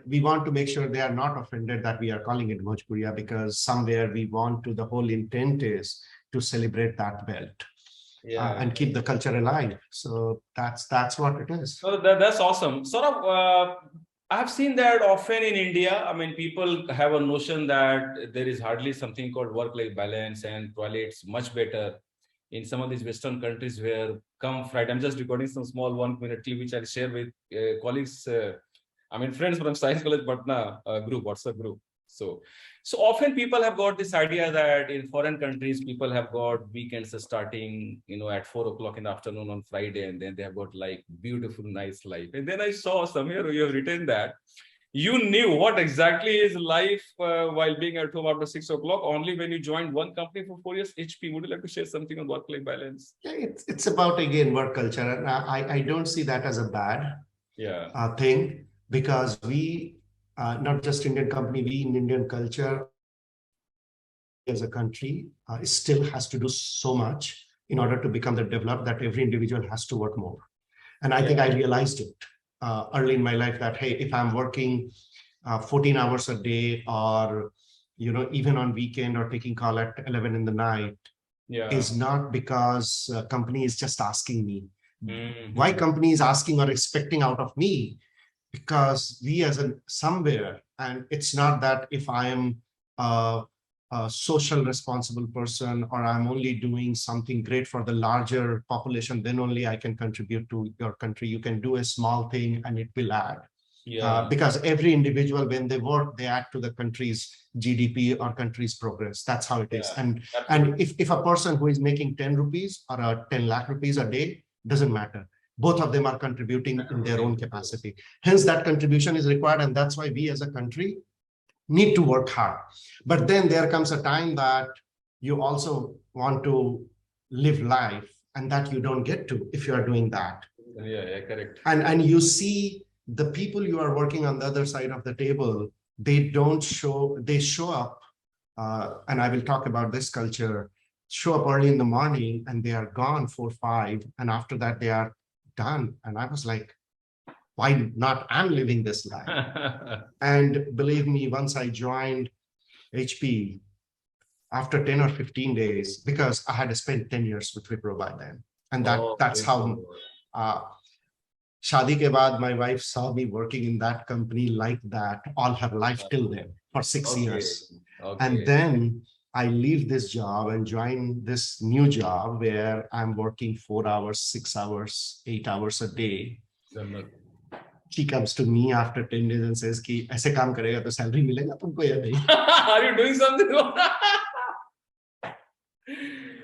we want to make sure they are not offended that we are calling it Bhojpuriya, because somewhere we want to, the whole intent is to celebrate that belt. Yeah. And keep the culture alive. So that's what it is. So that's awesome. Sort of, I have seen that often in India. I mean, people have a notion that there is hardly something called work-life balance, and probably it's much better in some of these Western countries where come Friday. I'm just recording some small 1-minute clip which I'll share with colleagues. I mean, friends from Science College Patna group, WhatsApp group. So often people have got this idea that in foreign countries, people have got weekends starting, at 4 o'clock in the afternoon on Friday, and then they have got like beautiful, nice life. And then I saw somewhere you have written that you knew what exactly is life while being at home after 6 o'clock only when you joined one company for 4 years, HP. Would you like to share something on work-life balance? Yeah, it's about, again, work culture. And I don't see that as a bad thing, because we, not just Indian company, we in Indian culture as a country still has to do so much in order to become the developed, that every individual has to work more. And I think I realized it early in my life that, hey, if I'm working 14 hours a day, or, even on weekend, or taking call at 11 in the night, is not because company is just asking me. Why company is asking or expecting out of me? Because we as somewhere, and it's not that if I am a social responsible person, or I'm only doing something great for the larger population, then only I can contribute to your country. You can do a small thing and it will add. Because every individual, when they work, they add to the country's GDP or country's progress. That's how it is. And if a person who is making 10 rupees or 10 lakh rupees a day, doesn't matter. Both of them are contributing in their own capacity. Hence, that contribution is required. And that's why we as a country need to work hard. But then there comes a time that you also want to live life, and that you don't get to if you are doing that. Yeah, correct. And you see the people you are working on the other side of the table, they show up, and I will talk about this culture, show up early in the morning and they are gone 4, 5, and after that they are done. And I was like, why not? I'm living this life. And believe me, once I joined HP, after 10 or 15 days, because I had spent 10 years with Wipro by then. And that's how, Shadi ke baad, my wife saw me working in that company like that all her life till then for 6 years. And then I leave this job and join this new job where I'm working 4 hours, 6 hours, 8 hours a day. She comes to me after 10 days and says, "Ki aise kaam karega to salary milega tumko ya nahi?" Are you doing something?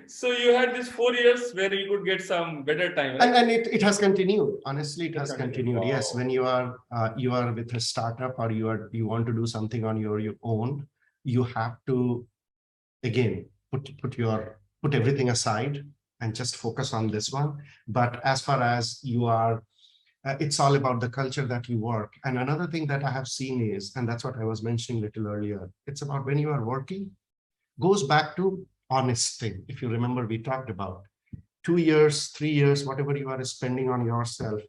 So you had this 4 years where you could get some better time, right? And it has continued. Honestly, it has continued. Wow. Yes, when you are with a startup, or you want to do something on your own, you have to, again, put everything aside and just focus on this one. But as far as you are, it's all about the culture that you work. And another thing that I have seen is, and that's what I was mentioning a little earlier, it's about when you are working, goes back to honest thing. If you remember, we talked about 2 years, 3 years, whatever you are spending on yourself,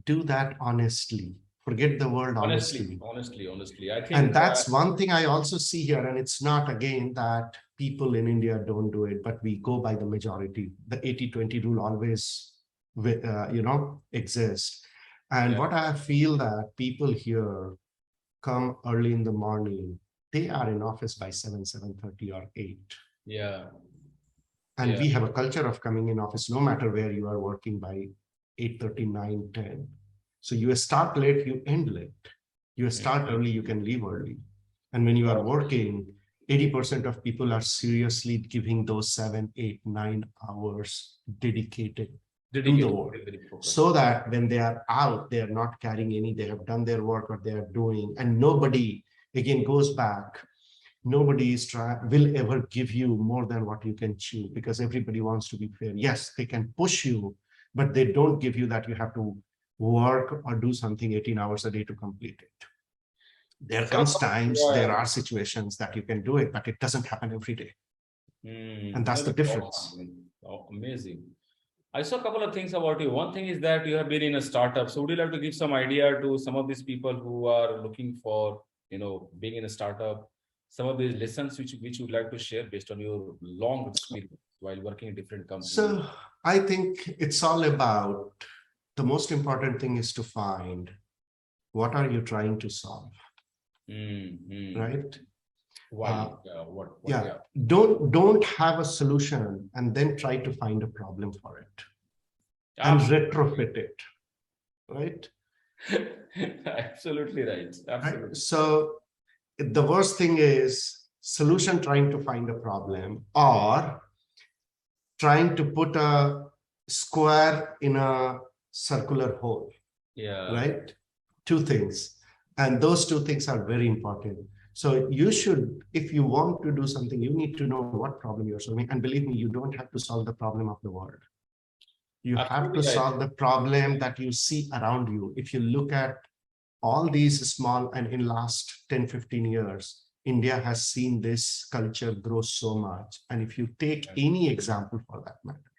do that honestly. Forget the word honestly. Honestly. I think, and that's one thing I also see here. And it's not, again, that people in India don't do it, but we go by the majority. The 80-20 rule always, exists. And what I feel that people here come early in the morning, they are in office by 7:30 or 8. And we have a culture of coming in office, no matter where you are working, by 8:30, 9, 10. So you start late, you end late. You start early, you can leave early. And when you are working, 80% of people are seriously giving those 7, 8, 9 hours dedicated do the Dedicated, work, very focused. so that when they are out, they are not carrying any, they have done their work, what they are doing, and nobody again goes back. Nobody will ever give you more than what you can chew, because everybody wants to be fair. Yes, they can push you, but they don't give you that you have to work or do something 18 hours a day to complete it. There comes times, there are situations that you can do it, but it doesn't happen every day. And that's the difference. Awesome. Oh, amazing. I saw a couple of things about you. One thing is that you have been in a startup. So would you like to give some idea to some of these people who are looking for, being in a startup, some of these lessons which you'd like to share based on your long experience while working in different companies? So I think it's all about, the most important thing is to find what are you trying to solve, right? Why? Don't have a solution and then try to find a problem for it and retrofit it, right? Absolutely right. Absolutely. Right? So the worst thing is solution trying to find a problem, or trying to put a square in a circular hole. Yeah. Right? Two things. And those two things are very important. So you should, if you want to do something, you need to know what problem you're solving. And believe me, you don't have to solve the problem of the world. You have to solve the problem that you see around you. If you look at all these small, and in last 10, 15 years, India has seen this culture grow so much. And if you take any example for that matter,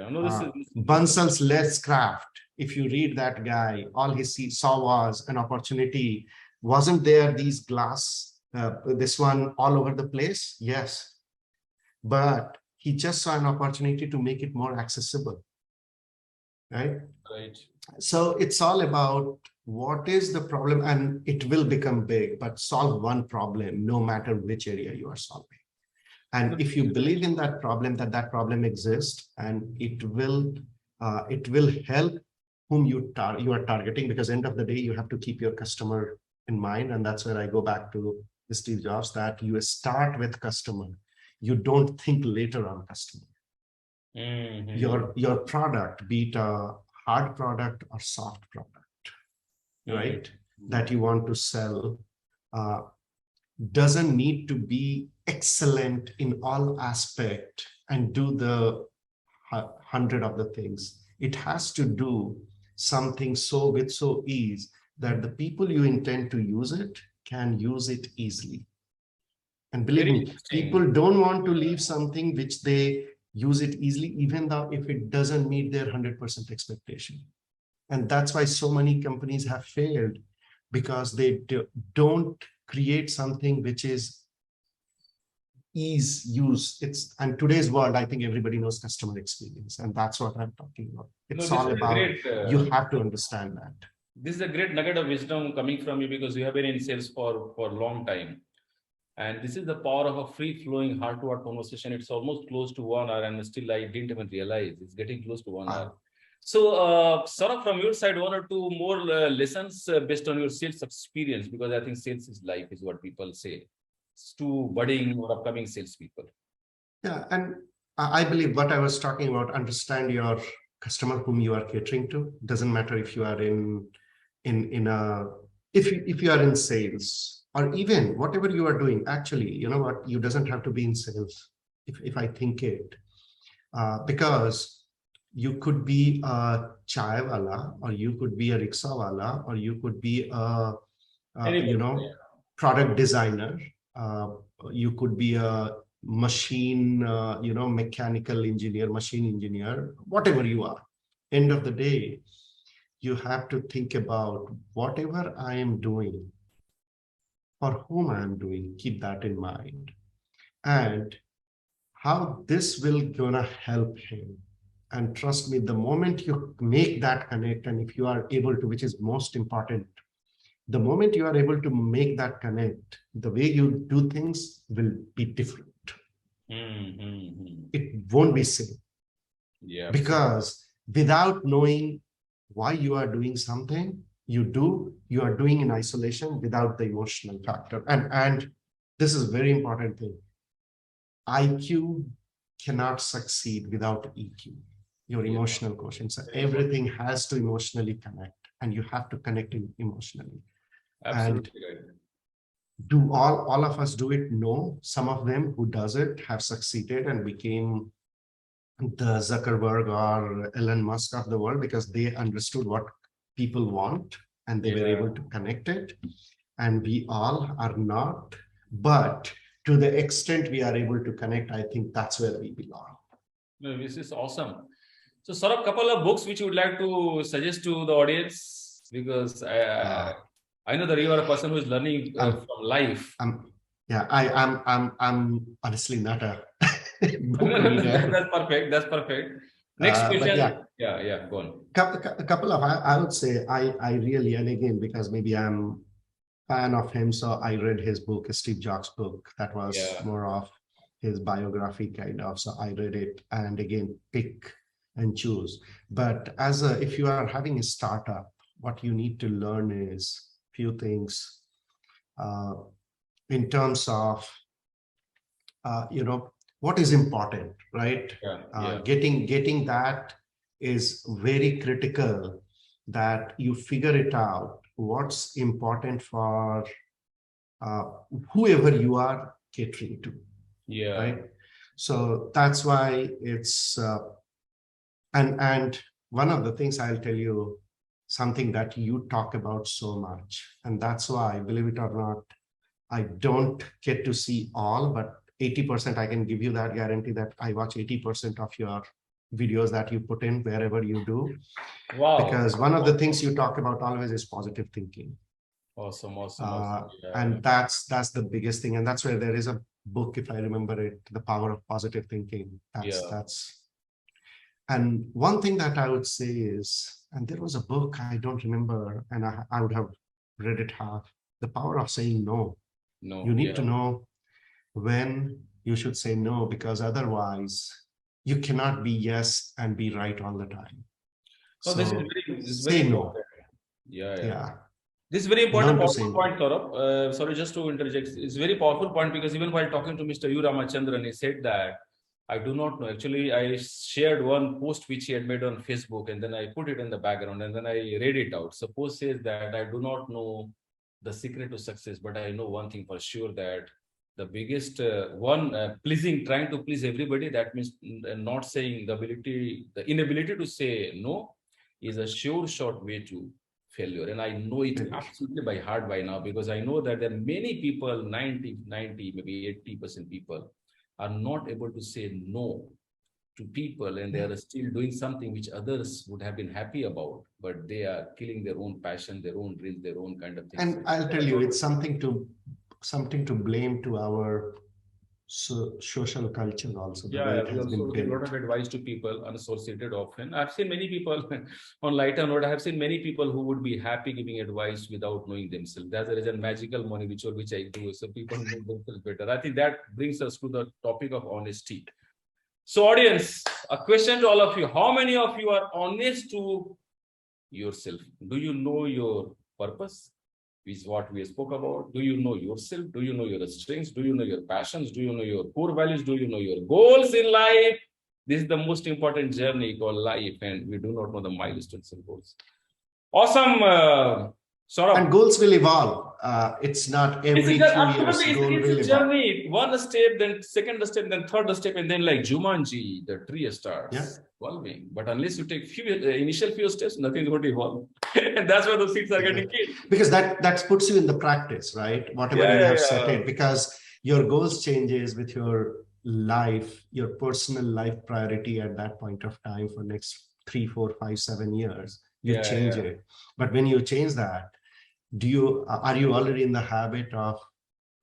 No, Bansal's Let's Craft, if you read that guy, all he saw was an opportunity. Wasn't there these glass, this one all over the place? Yes. But he just saw an opportunity to make it more accessible. Right? Right. So it's all about what is the problem, and it will become big, but solve one problem, no matter which area you are solving. And if you believe in that problem, that problem exists, and it will help whom you are targeting, because end of the day, you have to keep your customer in mind. And that's where I go back to Steve Jobs, that you start with customer. You don't think later on customer. Your product, be it a hard product or soft product, right? That you want to sell, doesn't need to be excellent in all aspect and do the 100 of the things. It has to do something with so ease that the people you intend to use it can use it easily. And believe me, people don't want to leave something which they use it easily, even though if it doesn't meet their 100% expectation. And that's why so many companies have failed, because they don't create something which is ease use. And today's world, I think everybody knows customer experience, and that's what I'm talking about. It's all about, you have to understand that. This is a great nugget of wisdom coming from you, because you have been in sales for a long time. And this is the power of a free-flowing heart-to-heart conversation. It's almost close to 1 hour, and still I didn't even realize it's getting close to 1 hour. So, Saurabh, from your side, 1 or 2 more lessons based on your sales experience, because I think sales is life, is what people say. It's to budding or upcoming salespeople. Yeah, and I believe what I was talking about, understand your customer whom you are catering to. Doesn't matter if you are if you are in sales, or even whatever you are doing. Actually, you know what, you doesn't have to be in sales, if I think it, because you could be a chai wala, or you could be a rickshaw wala, or you could be a product designer. You could be a machine, mechanical engineer, machine engineer, whatever you are. End of the day, you have to think about whatever I am doing, for whom I am doing, keep that in mind, and how this will gonna help him. And trust me, the moment you make that connect, and if you are able to, which is most important, the moment you are able to make that connect, the way you do things will be different. It won't be same. Yeah. Because without knowing why you are doing something, you are doing in isolation without the emotional factor. And this is a very important thing. IQ cannot succeed without EQ. your Yeah. emotional quotient. So Very important. everything has to emotionally connect, and you have to connect emotionally. Absolutely right. Do all of us do it? No. Some of them who does it have succeeded and became the Zuckerberg or Elon Musk of the world because they understood what people want and they were Yeah. able to connect it. And we all are not, but to the extent we are able to connect, I think that's where we belong. No, this is awesome. So, sort of couple of books which you would like to suggest to the audience, because I know that you are a person who is learning from life. I'm honestly not a book reader. That's perfect. That's perfect. Next But question. yeah, Yeah, go on. a couple of, I would say, I really, and again, because maybe I'm fan of him, so I read his book, Steve Jobs' book. That was Yeah. more of his biography kind of. So I read it and again pick and choose. But if you are having a startup, what you need to learn is few things uh, in terms of what is important, right? Yeah. Getting that is very critical, that you figure it out what's important for uh, whoever you are catering to, Yeah. right? So that's why it's and one of the things I'll tell you, something that you talk about so much, and that's why, believe it or not, I don't get to see all, but 80% I can give you that guarantee that I watch 80% of your videos that you put in wherever you do. Wow. Because one of the things you talk about always is positive thinking. Awesome. And that's the biggest thing. And that's where there is a book, if I remember it, The Power of Positive Thinking. That's and one thing that I would say is, and there was a book, I don't remember, and I would have read it half, The Power of Saying No. No. You need to know when you should say no, because otherwise you cannot be yes and be right all the time. So this is very say no. important. Yeah. Yeah. This is very important, Learn to say powerful no. point, Saurabh. Sorry, just to interject. It's a very powerful point because even while talking to Mr. U. Ramachandran, he said that I do not know. Actually, I shared one post which he had made on Facebook, and then I put it in the background, and then I read it out. So post says that I do not know the secret to success, but I know one thing for sure, that the biggest trying to please everybody. That means not saying the inability to say no is a sure short way to failure. And I know it absolutely by heart by now, because I know that there are many people, 90, maybe 80% people are not able to say no to people, and they are still doing something which others would have been happy about, but they are killing their own passion, their own dreams, their own kind of things. And I'll tell you, it's something to blame to our social culture also. We also give a lot of advice to people unassociated often. I've seen many people on lighter note. I have seen many people who would be happy giving advice without knowing themselves. There is a magical money ritual which I do, so people know themselves better. I think that brings us to the topic of honesty. So, audience, a question to all of you: how many of you are honest to yourself? Do you know your purpose? Is what we spoke about. Do you know yourself? Do you know your strengths? Do you know your passions? Do you know your core values? Do you know your goals in life? This is the most important journey called life, and we do not know the milestones and goals. Awesome. And goals will evolve. It's not every 2 years goal will evolve. Journey. One step, then second step, then third step, and then like Jumanji, the tree starts evolving. But unless you take initial few steps, nothing is going to evolve. And that's where the seeds are getting killed. Because that puts you in the practice, right? Whatever you have set it, because your goals changes with your life, your personal life priority at that point of time for next 3, 4, 5, 7 years. You change it. But when you change that, are you already in the habit of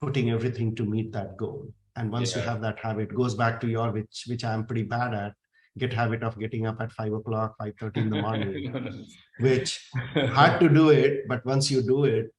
putting everything to meet that goal? And once you have that habit, goes back to your which I'm pretty bad at, get habit of getting up at 5 o'clock, 5:30 in the morning, which hard to do it, but once you do it,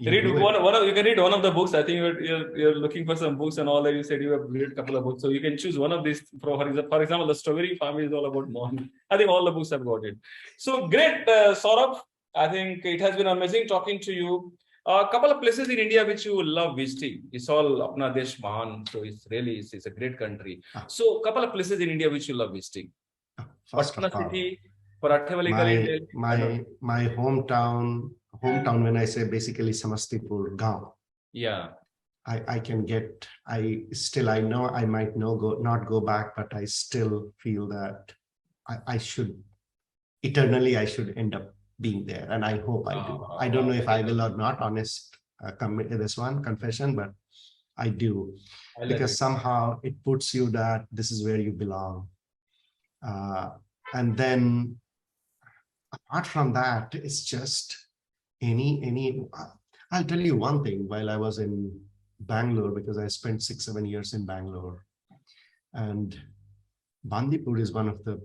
you can read one of the books. I think you're looking for some books and all that. You said you have read a couple of books, so you can choose one of these. For example, the Strawberry Farm is all about morning. I think all the books have got it. So great, Saurabh. I think it has been amazing talking to you. A couple of places in India which you love visiting. It's all Apna Desh Mahan, so it's a great country. So a couple of places in India which you love visiting. first of Patna all. city, Parathe wali gali, I don't- My hometown when I say basically Samastipur, Gaon. yeah. I can get, I know I might not go back, but I still feel that I should eternally, I should end up being there. And I hope I do. I don't know if I will or not, honest, commit this one confession, but I do, I love because it. somehow it puts you that this is where you belong. And then apart from that, it's just any, I'll tell you one thing. While I was in Bangalore, because I spent 6-7 years in Bangalore, and Bandipur is one of the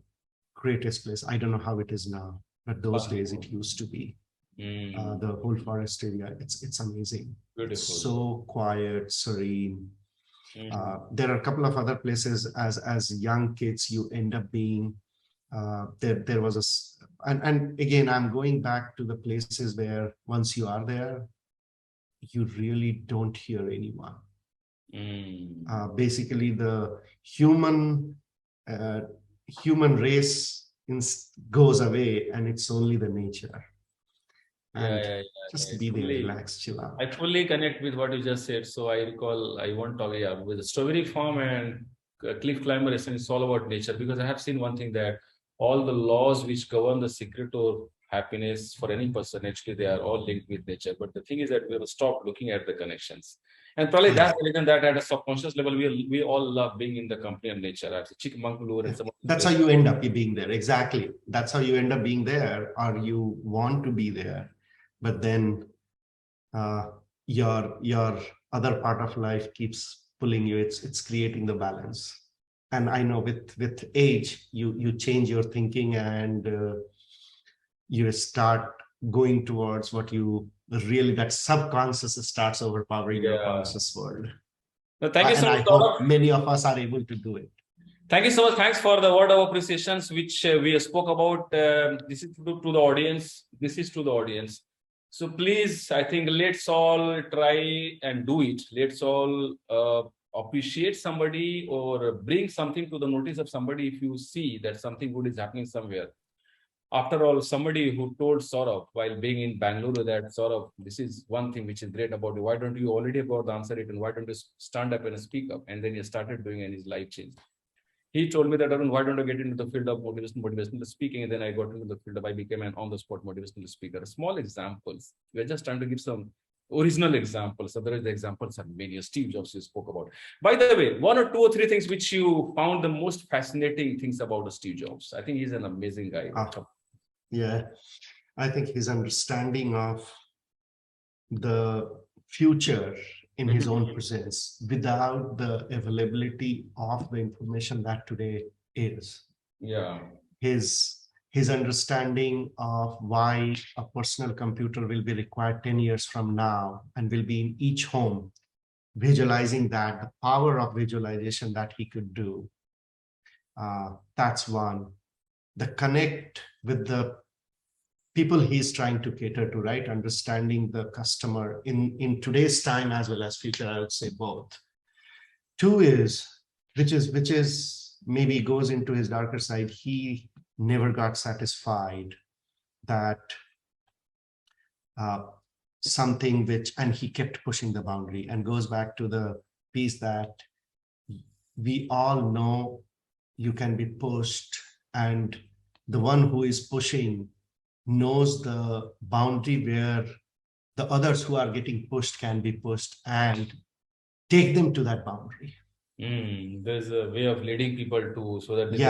greatest place. I don't know how it is now, but those days it used to be. The whole forest area, it's amazing. Beautiful. It's so quiet, serene. There are a couple of other places as young kids you end up being. There was and again, I'm going back to the places where once you are there, you really don't hear anyone. Basically, the human race goes away, and it's only the nature. And just be there, relax, chill out. I fully connect with what you just said. So I recall, I won't talk with the Strawberry Farm and Cliff Climber. Essentially, it's all about nature, because I have seen one thing, that all the laws which govern the secret or happiness for any person, actually, they are all linked with nature. But the thing is that we have stopped looking at the connections. And probably that's the reason that at a subconscious level, we all love being in the company of nature. At Chikmagalur and some. That's how you end up being there. Exactly. That's how you end up being there, or you want to be there. But then your other part of life keeps pulling you. It's creating the balance. And I know with age, you change your thinking, and you start going towards what you really, that subconscious starts overpowering your conscious world. No, thank you so much. I hope many of us are able to do it. Thank you so much. Thanks for the word of appreciations, which we spoke about. This is to the audience. This is to the audience. So please, I think let's all try and do it. Let's all appreciate somebody or bring something to the notice of somebody if you see that something good is happening somewhere. After all, somebody who told Saurabh while being in Bangalore that, Saurabh, this is one thing which is great about you. Why don't you already got the answer it, and why don't you stand up and speak up? And then he started doing, and his life changed. He told me that, Arun, why don't I get into the field of motivational speaking? And then I got into the field of, I became an on-the-spot motivational speaker. Small examples. We're just trying to give some original examples. Otherwise, the examples are many. Steve Jobs you spoke about. By the way, 1 or 2 or 3 things which you found the most fascinating things about Steve Jobs. I think he's an amazing guy. Yeah, I think his understanding of the future in his own presence, without the availability of the information that today is. Yeah. His understanding of why a personal computer will be required 10 years from now and will be in each home, visualizing that, the power of visualization that he could do. That's one. The connect with the people he's trying to cater to, right? Understanding the customer in today's time as well as future, I would say both. 2 is, which is maybe goes into his darker side. He never got satisfied that something which, and he kept pushing the boundary, and goes back to the piece that we all know you can be pushed, and the one who is pushing knows the boundary where the others who are getting pushed can be pushed, and take them to that boundary. There's a way of leading people to, so that they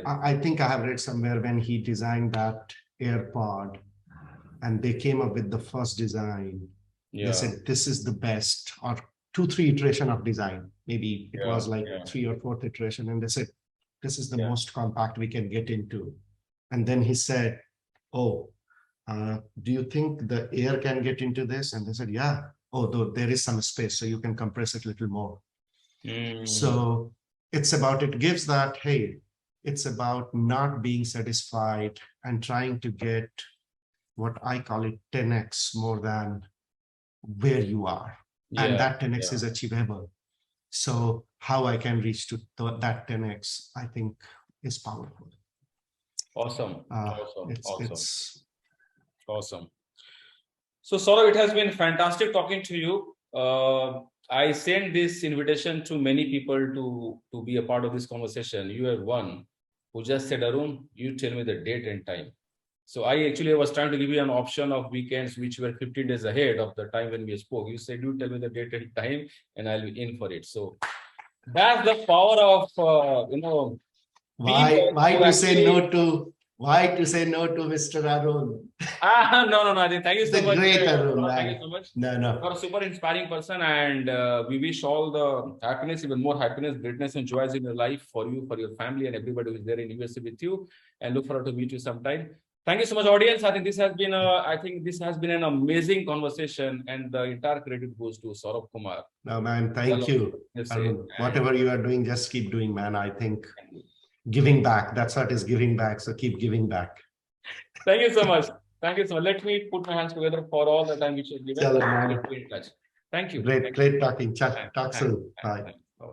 I think I have read somewhere when he designed that AirPod and they came up with the first design, they said this is the best, or 2-3 iteration of design, maybe it was like 3 or 4th iteration, and they said this is the most compact we can get into. And then he said, oh, do you think the air can get into this? And they said, yeah. Oh, though there is some space, so you can compress it a little more. So it's about, it gives that, hey, it's about not being satisfied and trying to get what I call it 10x more than where you are. And that 10x is achievable. So how I can reach to that 10x, I think is powerful. Awesome. Awesome. Awesome. It's Awesome. So, Saurabh, it has been fantastic talking to you. I sent this invitation to many people to be a part of this conversation. You are one who just said, Arun, you tell me the date and time. So I actually was trying to give you an option of weekends, which were 15 days ahead of the time when we spoke. You said, you tell me the date and time, and I'll be in for it. So that's the power of, why to say no to Mr. Arun? No. I think thank you so The much. great Arun, Thank man. you so much. No. You're a super inspiring person, and we wish all the happiness, even more happiness, greatness, and joys in your life for you, for your family, and everybody who is there in USA with you. And look forward to meet you sometime. Thank you so much, audience. I think this has been an amazing conversation, and the entire credit goes to Saurabh Kumar. No, man, thank you. Arun, whatever you are doing, just keep doing, man. I think giving back, that's what is giving back. So keep giving back. Thank you so much. Thank you so much. Let me put my hands together for all the time which is given. Chalo, man. Let's be in touch. Thank you. Great talking. Talk soon. Bye.